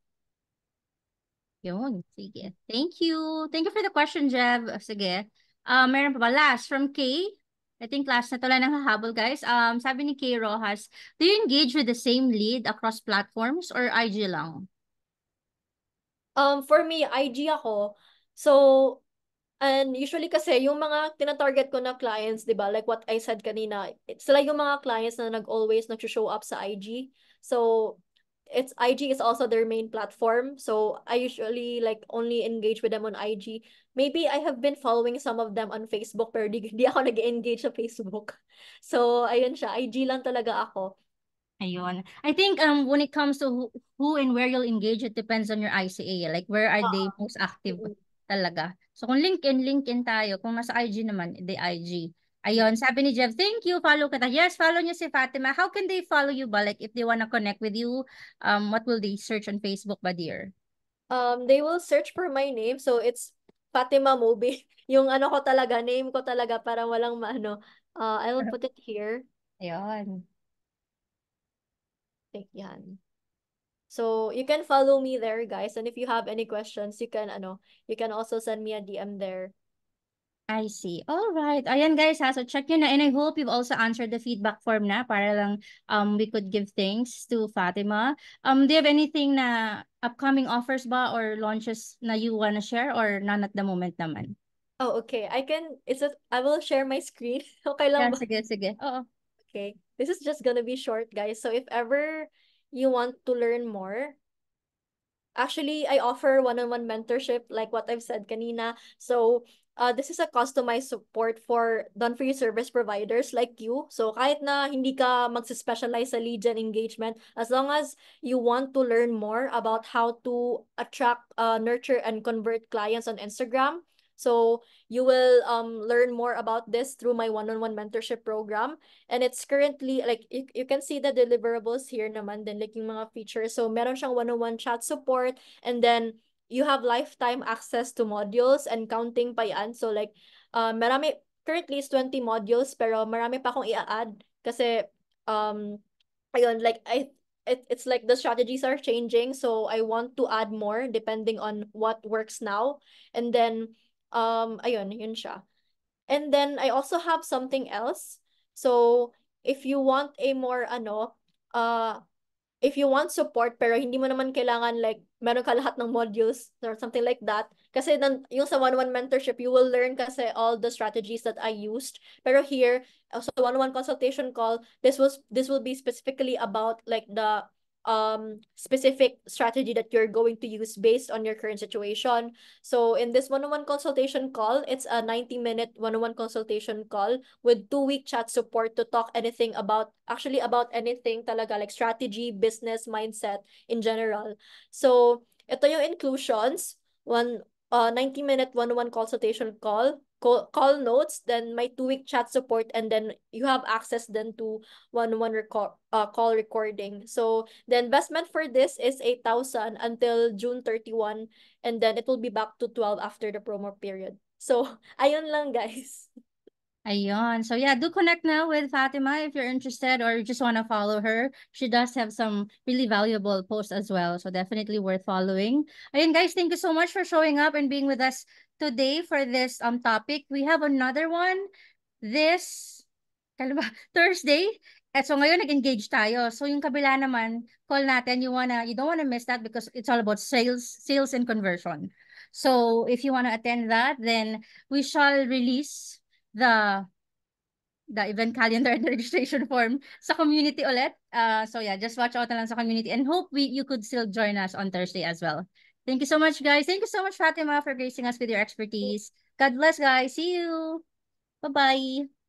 Yun, sige. Thank you. Thank you for the question, Jev. Sige. Meron pa ba? Last, from Kay. I think last na to lang ng hahabol, guys. Sabi ni Kay Rojas, do you engage with the same lead across platforms or IG lang? For me, IG ako. So, and usually kasi yung mga tina-target ko na clients, 'di ba? Like what I said kanina, sila yung mga clients na always nag-show up sa IG. So, IG is also their main platform. So, I usually like only engage with them on IG. Maybe I have been following some of them on Facebook pero di ako nag-engage sa Facebook. So, ayun siya, IG lang talaga ako. Ayun. I think when it comes to who and where you'll engage, it depends on your ICA. Like where are they most active talaga. So kung LinkedIn tayo. Kung nasa IG naman, the IG. Ayun, sabi ni Jeff, thank you, follow kita. Yes, follow niyo si Fatima. How can they follow you ba? Like if they wanna connect with you, what will they search on Facebook ba, dear? They will search for my name. So it's Fatima Mobi. Yung ano ko talaga, name ko talaga para walang maano. I will put it here. Ayun. Like yan. So you can follow me there, guys. And if you have any questions, you can also send me a DM there. I see. All right. Ayan guys ha. So check yun na. And I hope you've also answered the feedback form na para lang we could give thanks to Fatima. Do you have anything na upcoming offers ba or launches na you wanna share or none at the moment naman? Oh, okay. I will share my screen. Okay Yeah, lang ba? sige. Oo. Okay. This is just gonna be short, guys. So if ever you want to learn more, actually, I offer one-on-one mentorship like what I've said kanina. So, this is a customized support for done-for-you service providers like you. So, kahit na hindi ka magsispecialize sa lead gen engagement, as long as you want to learn more about how to attract, nurture, and convert clients on Instagram, so you will learn more about this through my one-on-one mentorship program. And it's currently, like, you can see the deliverables here naman din, like yung mga features. So meron siyang one-on-one chat support, and then you have lifetime access to modules and counting pa yan. So like, marami, currently is 20 modules, pero marami pa akong i-add kasi, ayun, like, it's like the strategies are changing, so I want to add more depending on what works now. And then, ayun, yun siya. And then I also have something else. So if you want a more if you want support pero hindi mo naman kailangan like meron ka lahat ng modules or something like that, kasi yung sa one-on-one mentorship you will learn kasi all the strategies that I used. Pero here, so one-on-one consultation call, this will be specifically about like the specific strategy that you're going to use based on your current situation. So in this one-on-one consultation call, it's a 90-minute one-on-one consultation call with 2-week chat support to talk about anything talaga, like strategy, business, mindset in general. So ito yung inclusions, 90-minute one-on-one consultation call notes, then my 2-week chat support, and then you have access then to one-on-one call recording. So the investment for this is 8,000 until June 31, and then it will be back to 12 after the promo period. So ayun lang, guys. Ayun. So yeah, do connect now with Fatima if you're interested or you just want to follow her. She does have some really valuable posts as well. So definitely worth following. Ayun guys, thank you so much for showing up and being with us today for this topic. We have another one this Thursday. At so ngayon nag-engage tayo. So yung kabila naman, call natin, you don't wanna miss that because it's all about sales and conversion. So if you wanna attend that, then we shall release the the event calendar and the registration form sa community ulit. So yeah, just watch out na lang sa community and hope you could still join us on Thursday as well. Thank you so much, guys. Thank you so much, Fatima, for gracing us with your expertise. God bless, guys. See you. Bye-bye.